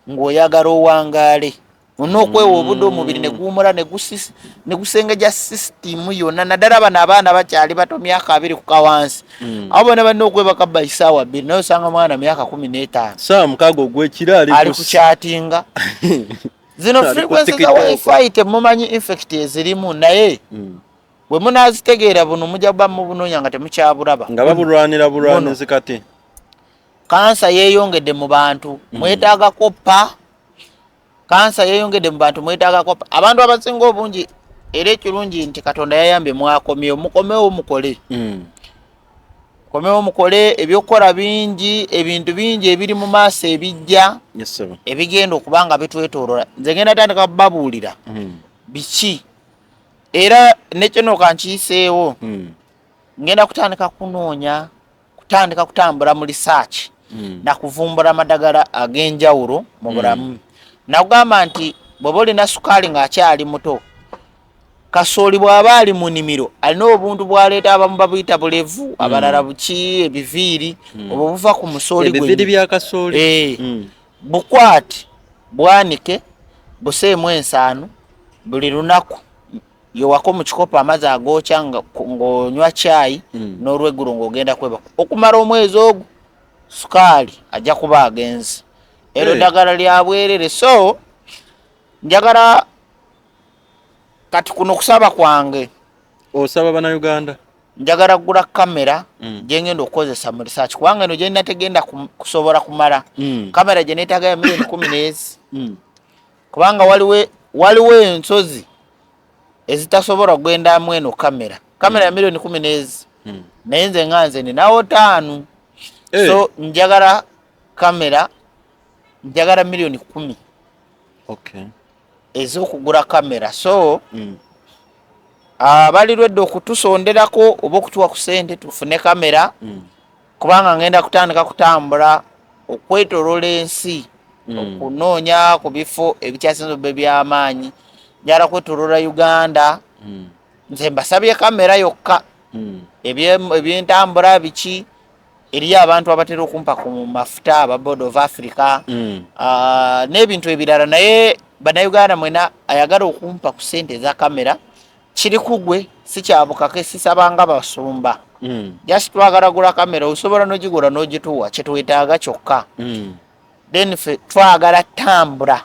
ng'oyagala owangaale olina okwewa obudde omubiri ne guwumula ne gusengeja sisitimu yonna naddala bano abaana bakyali bato myaka 2 ku kawansi abo bona balina okwebaka by ssaawa 2 naye osanga mwana myaka 15 ssaawa 6 ogw'ekiro ali ku kyatinga zino frequency za wifi temumanyi infect ezirimu naye bwe munaazitegeera buno mujja kuba mubunoonya nga temukyabulaba nga babulwanira bulwanizi kati kansa yeeyongedde mu bantu mwetaaga koppa kansa yeeyongedde mu bantu mwetaaga koppa abantu abasinga obungi era ekirungi nti Katonda yayambye mwakomyewo mukomewo mukole komewo mukole ebyokukola bingi ebintu bingi ebiri mu maaso ebijja ebigenda okuba nga bitwetoolola nze ngenda tandika babuulira biki era nekino kankiyiseewo ngenda kutandika kunoonya kutandika kutambula mu research na kuvumbula amadagala ag'enjawulo mu bulamu nakugamba nti bw'oba olina sukaali ng'akyali muto kasooli bw'aba ali mu nnimiro alina obuntu bw'aleeta abamu babuyita bulevu abalala buki ebiviiri obwo buva ku musooli gwe ebiviiri bya kasooli bukwate bwanike buseemu ensaano buli lunaku yowako mu kikopo amazzi agookya ng'onywa caayi n'olweggulo ng'ogenda kwebaka okumala omwezi ogwo sukaali ajja kuba agenzi ero ddagala lya bwerere so njagala kati kuno kusaba kwange osaba bannayuganda njagala kugula kamera gye ngenda okukozesa mu research kubanga eno gye nnategenda kusobola kumala kamera gye neetaaga ya milioni 10 n'ezi kubanga waliwo ensozi ezitasobola kugwendamu eno kamera ya milioni 10 n'ezi naye nze nga nze ninawo 5 so njagala kamera njagala milioni 10 ez'okugula kamera so balirwedde okutusonderako oba okutuwa ku ssente tufune kamera kubanga ngenda kutandika kutambula okwetolola ensi okunoonya ku bifo ebikyasinza obbe by'amaanyi njala kwetolola Uganda nze mbasabye kamera yokka ebyentambula biki eri abantu abatera okumpa ku mafuta aba Board of Africa n'ebintu ebirala naye bannayuganda mwena ayagala okumpa ku ssente za kamera kiri kugwe sikyabukake sisabanga basumba just twagala gula kamera osobola n'ogigula n'ogituwa kyetwetaaga kyokka then fe twagala tambula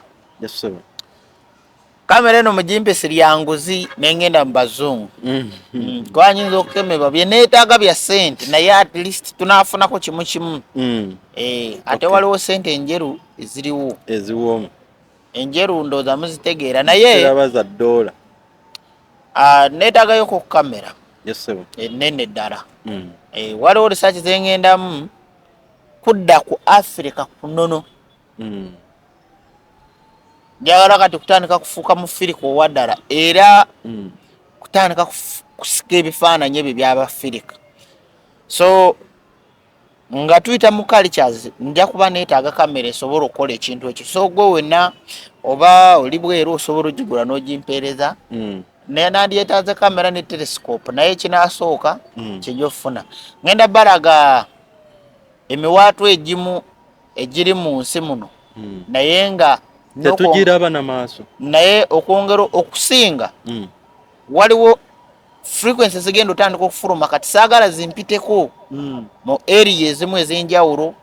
kamera eno mujimpe siryanguzi nengenda mu bazungu twanyinza okukemebwa bye neetaaga bya ssente naye at least tunaafunako kimu ate waliwo ssente enjeru eziriwo eziwomu enjeru ndooza muzitegeera naye abaza dola neetaagayo ku kamera ennene ddala waliwo research zengendamu kudda ku Africa kunono njagala kati kutandika kufuuka mu Firika owaddala era kutandika kusika ebifaananyi ebyo by'Abafirika. So nga tuyita mu cultures nja kuba neetaaga kamera esobola okukola ekintu ekyo. So gwe wenna oba oli bweru osobola ogigula n'ogimpeereza naye nandyetaaze kamera ne telescope naye kinaasooka kijja ofuna. Ngenda balaga emiwaatwa egimu egiri mu nsi muno naye nga tetugiraba na maaso naye okwongera okusinga waliwo frequency zigenda otandika okufuluma kati saagala zimpiteko mu area ezimu ez'enjawulo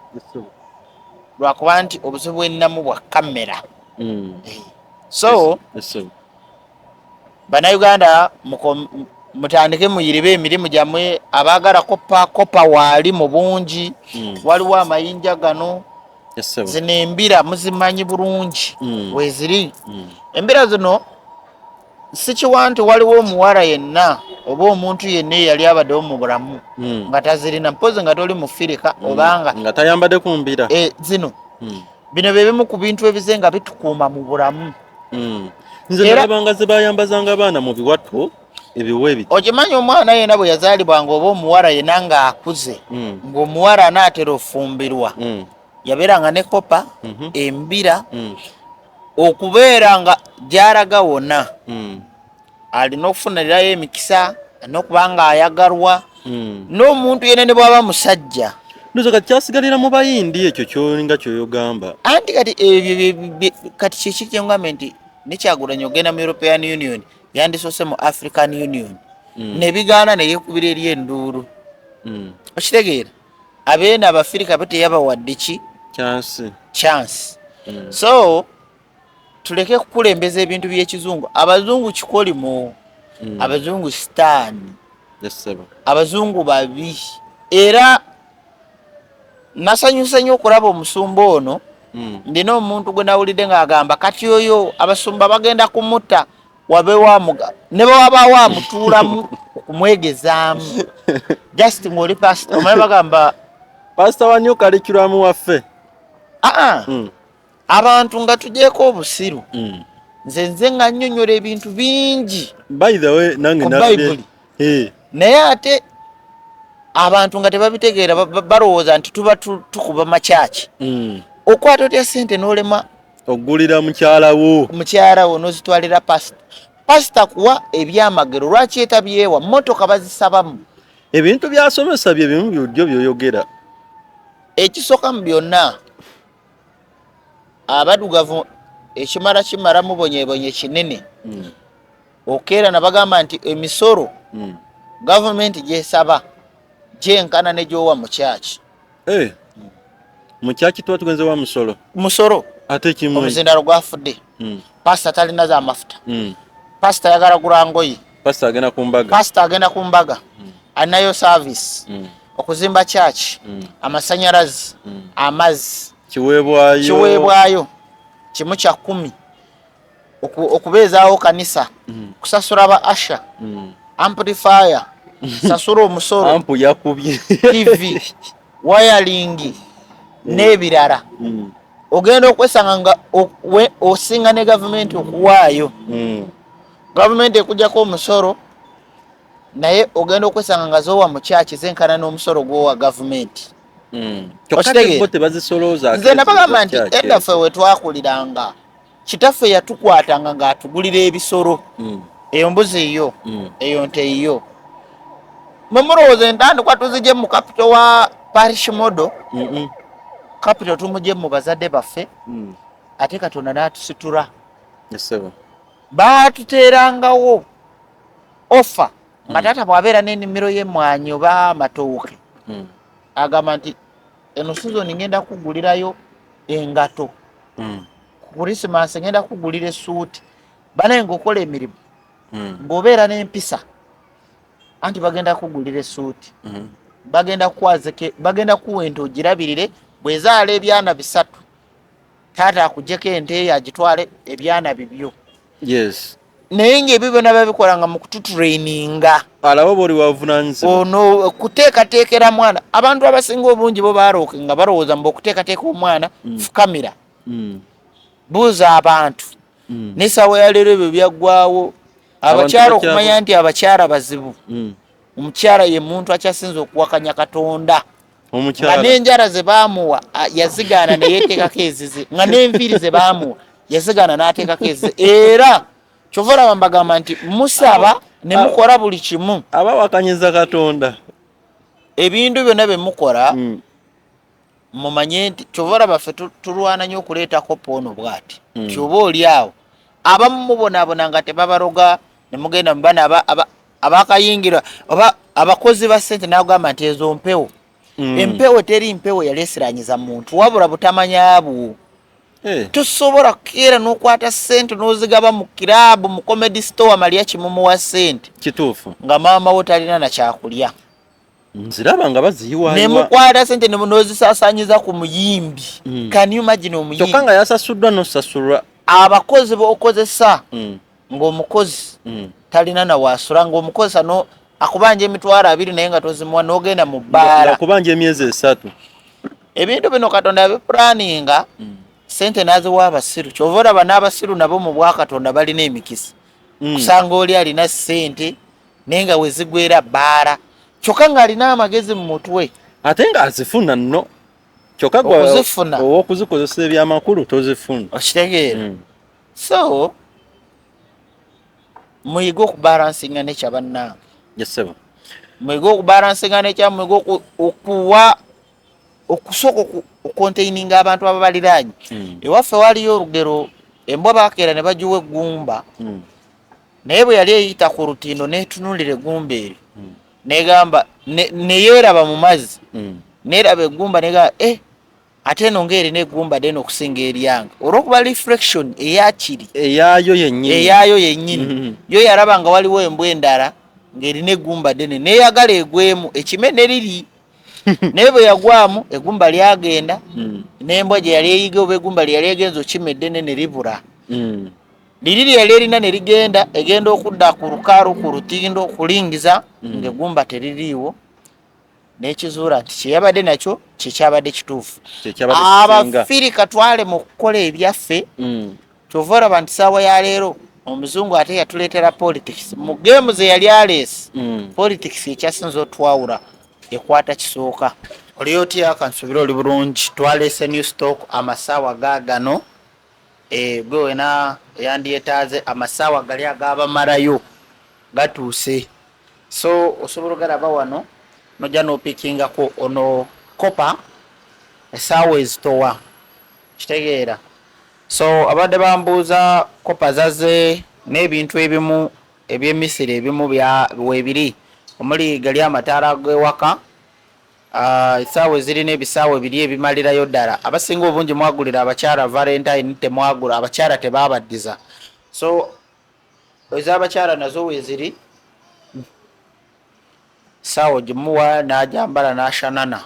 lwakuba nti obuzibu bwennamu bwa kamera. So bannayuganda mutandike muyiribe emirimu gyammwe abaagala kopa waali mu bungi waliwo amayinja gano zino embira muzimanyi bulungi weziri. Embira zino sikiwa nti waliwo omuwala yenna oba omuntu yenna eyali abaddewo mu bulamu nga tazirina mpozi nga toli mu Firika obanga nga tayambadde ku mbira zino bino bye bimu ku bintu ebize nga bitukuuma mu bulamu. nze nalabanga ze bayambazanga abaana mu biwattu ebiwe ebiti. Okimanyi omwana yenna bwe yazaalibwanga oba omuwala yenna ng'akuze ng'omuwala anaatera ofumbirwa yabeeranga ne kopa embira okubeera nga gy'alaga wonna alina okufunirayo emikisa n'okuba nga ayagalwa n'omuntu yenna ne bw'aba musajja. Ndoza kati kyasigalira mu bayindi ekyo kyolinga kyoyogamba anti kati ebyo kati kiki kyengambye nti nekyagulanyi ogenda mu European Union yandisoose mu African Union nebigaana neyekubira eri enduulu okitegeera abeena Abafirika bo teyabawadde ki chance. So tuleke kukulembeza ebintu by'ekizungu. Abazungu kikoli mu abazungu sitaani abazungu babi era nasanyusa nnyo okulaba omusumba ono ndina omuntu gwe nawulidde ng'agamba kati oyo abasumba bagenda kumutta wabe wamuga ne bw'wabaawo amutuulamu okumwegezaamu just ng'oli pasita omanyi bagamba pasita wa new curriculum waffe abantu nga tugyeko obusiru nze nga nnyonnyola ebintu bingi by the way nange Bayibuli naye ate abantu nga tebabitegeera balowooza nti tuba tukuba makyaki okwata otya ssente n'olema ogulira mukyala wo n'ozitwalira pasita kuwa ebyamagero lwaki etabyewa mmotoka bazisabamu ebintu byasomesa bye bimu byojjo byoyogera. Ekisooka mu byonna abadugavu ekimala kimala mubonyebonye kinene okeera nabagamba nti emisoro gavumenti gyesaba gyenkana ne gyowa mukyaki mukyaki tuba tugenze wa musoro ate kimwe omuzindalo gwafudde pasita talina za mafuta pasita yagala gula ngoyi pasita agenda ku mbaga alinayo service okuzimba kyaki amasanyalazi amazzi kiweebwayo kimu kya 10 okubeezaawo kanisa kusasula ba asha amplifier sasula omusoro ampu yakubye TV wiring n'ebirala ogenda okwesanga nga osinga ne gavumenti okuwaayo gavumenti ekujjako omusoro naye ogenda okwesanga nga zowa mukyaki zenkana n'omusoro gwowa gavumenti. Nze nabagamba nti eddaffe we twakuliranga kitaffe yatukwatanga ng'atugulira ebisoro eyo mbuzi eyo eyo nte eyo mumulowooza entandikwa tuzigye mu kapito wa parish model kapito tumugye mu bazadde baffe ate Katonda n'atusitula baatuteerangawo ofa nga taata bw'abeera n'ennimiro y'emmwanyi oba amatooke agamba nti eno sizoni ngenda kugulirayo engato ku Krismasi ngenda kugulira essuuti banaye ng'okola emirimu ng'obeera n'empisa anti bagenda kugulira essuuti bagenda kukwazike bagenda kuwa ente ogirabirire bwezaala ebyana 3 taata akugyeko ente eyo agitwale ebyana bibyo naye ng'ebyo byonna babikolanga mu kututraininga alabo boli wavunaanyizibwa ono kuteekateekera mwana. Abantu abasinga obungi bo baalooke nga balowooza mbu okuteekateeka omwana fukamira buuza abantu n'essaawa ya leero ebyo byaggwaawo. Abakyala okumanya nti abakyala bazibu. Omukyala ye muntu akyasinze okuwakanya Katonda. Nga n'enjala ze baamuwa yazigaana ne yeeteekako ezize, nga n'enviiri ze baamuwa yazigaana n'ateekako ezize. Era kyova olaba mbagamba nti musaba ne mukola buli kimu. Abawakanyiza Katonda ebintu byonna bye mukola mumanye nti kyova olaba ffe tulwana nnyo okuleetako poono bw'ati. Kyova oli awo abamu mubonaabona nga tebabaroga ne mugenda mu bana abakayingira oba abakozi ba ssente n'agamba nti ezo mpewo. Empewo teri mpewo yaleeseranyiza muntu wabula butamanyabwo. Tosobola kukeera n'okwata ssente n'ozigaba mu kiraabu mu comedy store malya kimumu wa ssente. Kituufu. Nga maama wo talina na kyakulya. Nziraba nga baziyiwayiwa. Ne mukwata ssente ne n'ozisaasaanyiza ku muyimbi. Can you imagine omuyimbi? Kyokka nga yasasuddwa n'osasulwa. Abakozi b'okozesa ng'omukozi talina na waasula ng'omukozesa no akubanja emitwalo 2 naye nga tozimuwa n'ogenda mu bbaala. Akubanja emyezi 3. Ebintu bino Katonda yabipulaninga ssente n'aziwa abasiru. Kyova olaba n'abasiru nabo mu bwakatonda balina emikisa. Kusanga oli alina ssente naye nga we zigwera bbaala. Kyokka ng'alina amagezi mu mutwe. Ate nga azifuna nno. Kyokka ow'okuzikozesa ebyamakulu tozifuna. Okitegeera. So muyige okubalansinga n'ekyabannange. Yes, sir. Muyige okubalansinga n'ekyamuyige okusooka okukontaininga abantu ababaliraanye. Ewaffe waliyo olugero embwa baakeera ne bagiwa eggumba. Naye bwe yali eyita ku lutindo n'etunuulira eggumba eryo. Negamba neyeeraba mu mazzi. Neeraba eggumba negamba ate eno ng'erina eggumba ddene okusinga eryange. Olw'okuba reflection eyakiri. Eyaayo yennyini. Yo yalaba nga waliwo embwa endala ng'erina eggumba ddene neeyagala egwemu ekime ne riri. Naye bwe yagwamu eggumba lyagenda n'embwa gye yali eyiga oba eggumba lye yali egenza okima eddene ne libula. Liri lye yali erina ne ligenda egenda okudda ku lukaalu ku lutindo okulingiza ng'eggumba teririiwo. N'ekizuula nti kyeyabadde nakyo kyekyabadde kituufu. Abafirika twale mu kukola ebyaffe. Kyova olaba nti ssaawa ya leero omuzungu ate yatuleetera politics. Mu geemu ze yali aleesi politics ekyasinza otwawula ekwata kisooka. Oli otya kansuubira oli bulungi. Twaleese new stock amasaawa gaagano. Gwe wena yandyetaaze amasaawa gali agabamalayo gatuuse. So osobola ogalaba wano nojja n'opikingako ono kopa essaawa ezitowa. Kitegeera. So abadde bambuuza kopa zaze n'ebintu ebimu eby'Emisiri ebimu weebiri omuli gali amataala g'ewaka. Essaawa ezirina ebisaawe biri ebimalirayo ddala. Abasinga obungi mwagulira abakyala Valentine temwagula, abakyala tebaabaddiza. So ez'abakyala nazo weeziri essaawa gimuwa n'ajambala n'ashanana.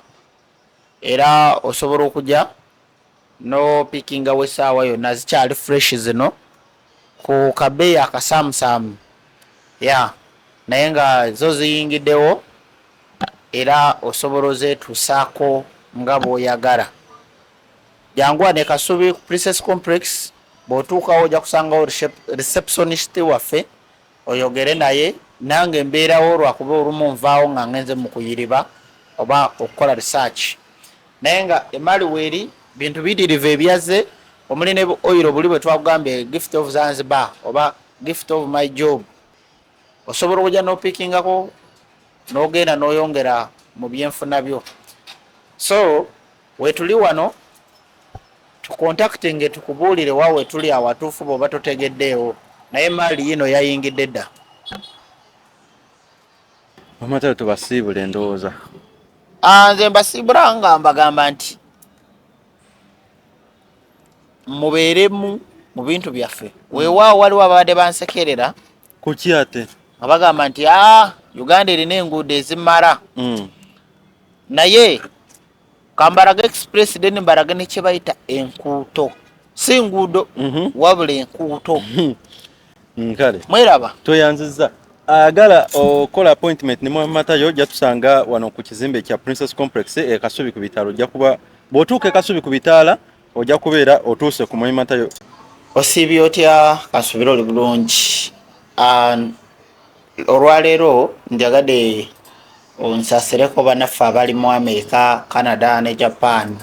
Era osobola okujja n'opikingawo essaawa yonna zikyali fresh zino ku kabeeyi akasaamusaamu. Naye nga zo ziyingiddewo era osobola ozeetuusaako nga bw'oyagala. Janguwa ne Kasubi ku Princess Complex bw'otuukawo ojja kusangawo receptionist waffe oyogere naye nange mbeerawo lwakuba olumu nvaawo nga ngenze mu kuyiriba oba okukola research. Naye nga emali weeri bintu biyitirivu ebyazze omuli ne oil buli bwe twakugambye gift of Zanzibar oba gift of my job. Osobola okujja n'opikingako n'ogenda n'oyongera mu byenfuna byo. So wetuli wano tukontaktinge tukubuulire waawe tuli awatuufu bw'oba totegeddeewo. Naye maali yino yayingidde dda. Amatalo tubasiibule ndowooza. Nze mbasiibula nga mbagamba nti mubeeremu mu bintu byaffe. Weewaawo waliwo ababadde bansekerera. Kuki ate? Nga bagamba nti Uganda erina enguudo ezimala. Naye kambarage express deni mbarage ne kye bayita enkuuto. Si nguudo wabula enkuuto. Kale. Mweraba. Toyanziza. Agala okola appointment ne Matayo ojja tusanga wano ku kizimbe kya Princess Complex Kasubi ku bitalo ojja kuba bw'otuuka Kasubi ku bitaala ojja kubeera otuuse ku Matayo. Osiibye otya? Kasuubira oli bulungi. Olwaleero njagadde onsasireko bannaffe abali mu America, Canada ne Japan.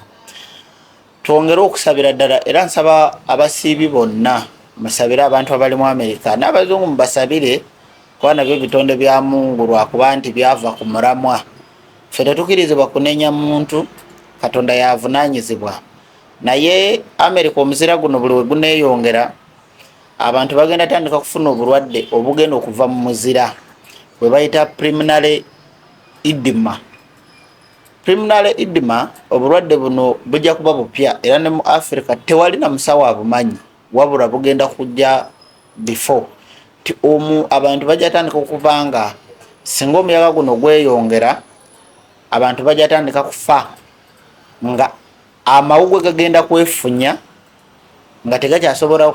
Twongere okusabira ddala era nsaba abasiibi bonna musabire abantu abali mu America n'abazungu mubasabire kuba nabyo bitonde bya Mungu lwakuba nti byava ku muramwa. Ffe tetukirizibwa kunenya muntu, Katonda yavunaanyizibwa. Naye America omuzira guno buli we guneeyongera abantu bagenda tandika kufuna obulwadde obugenda okuva mu muzira bwe bayita pulmonary edema. Pulmonary edema obulwadde buno bujja kuba bupya era ne mu Africa tewali na musawo abumanyi wabula bugenda kujja before ti abantu bajja tandika okubanga singa omuyaga guno gweyongera abantu bajja tandika kufa nga amawugwe gagenda kwefunya nga tegakyasobola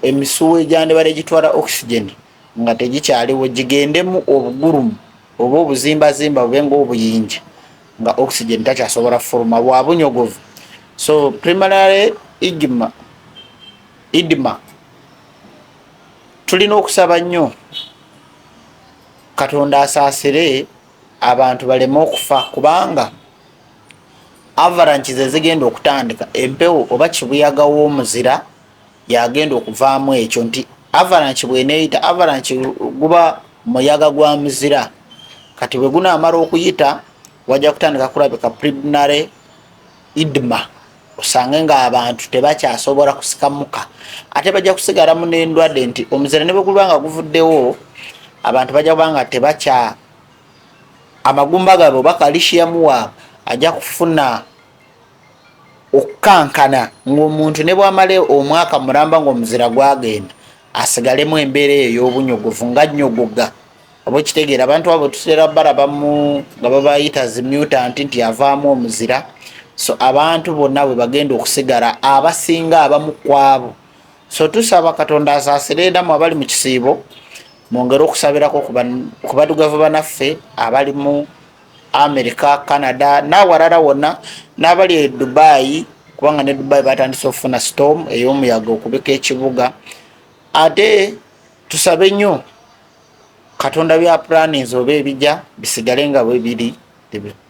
emisuwa egyandibadde gitwala oxygen nga tegikyaliwo gigendemu obugurumu oba obuzimbazimba bube ng'obuyinja nga oxygen takyasobola fuluma bwa bunyogovu. So pulmonary edema tulina okusaba nnyo Katonda asaasire abantu baleme okufa kubanga avalanche zigenda okutandika empewo oba kibuyaga w'omuzira yagenda okuvaamu ekyo nti avalanche bw'eneeyita avalanche guba muyaga gwa muzira kati bwe gunaamala okuyita wajja kutandika kulabika pulmonary edema osange ng'abantu tebakyasobola kusikamuka ate bajja kusigalamu n'endwadde nti omuzira ne bwe gulibanga guvuddewo abantu bajja kubanga tebakya amagumba gaabwe oba kalishiyamu waabwe ajja kufuna okukankana ng'omuntu ne bw'amala omwaka mulamba ng'omuzira gwagenda asigalemu embeera eyo ey'obunyogovu nga nnyogoga oba okitegeera abantu abo tuseera balabamu nga babayita zimutant nti avaamu omuzira. So abantu bonna bwe bagenda okusigala abasinga abamu kwabo. So tusaba Katonda asaasire endamu abali mu kisiibo mwongere okusabirako ku baddugavu banaffe abali mu America, Canada n'awalala wonna n'abali e Dubai kubanga ne Dubai batandise okufuna storm ey'omuyaga okubika ekibuga. Ate tusabe nnyo Katonda bya plannings oba ebijja bisigale nga bwe biri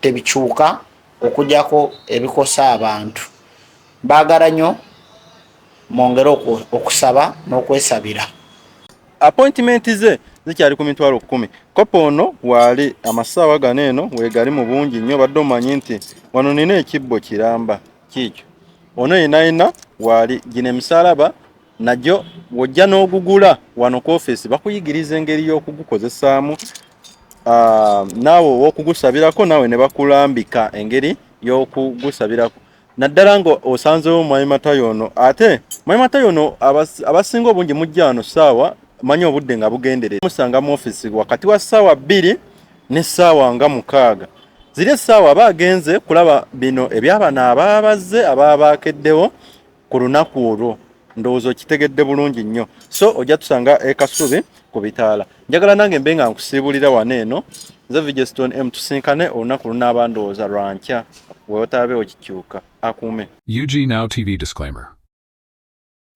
tebikyuka okujjako ebikosa abantu. Baagala nnyo mwongere okusaba n'okwesabira. Appointment ze zikyali ku mitwalo 10. Kopo ono waali amasaawa gano eno weegali mu bungi nnyo badde omanyi nti wano nina ekibbo kiramba kiikyo ono yenayina waali gino emisalaba najjo wojja n'ogugula wano ku office bakuyigiriza engeri y'okugukozesaamu naawe ow'okugusabirako naawe ne bakulambika engeri y'okugusabirako naddala nga osanzewo Mwami Matayo ono ate Mwami Matayo ono abasinga obungi mujja wano saawa manyi obudde nga bugenderera musanga mu office wakati wa saawa 2 ne saawa nga 6 ziri essaawa baagenze kulaba bino ebyabana ababazze ababakeddewo ku lunaku olwo ndowooza kitegedde bulungi nnyo. So ojja tusanga ekasubi ku bitaala. Njagala nange mbe nga nkusiibulira wano eno nze Vigestone M tusinkane olunaku lunaaba ndowooza lwankya weotabe okikyuka akuume. UG Now TV disclaimer.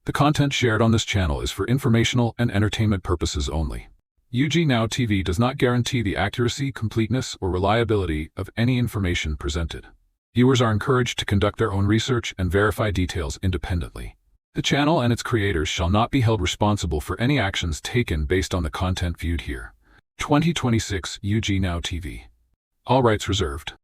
The content shared on this channel is for informational and entertainment purposes only. UG Now TV does not guarantee the accuracy, completeness, or reliability of any information presented. Viewers are encouraged to conduct their own research and verify details independently. The channel and its creators shall not be held responsible for any actions taken based on the content viewed here. 2026 UG Now TV. All rights reserved.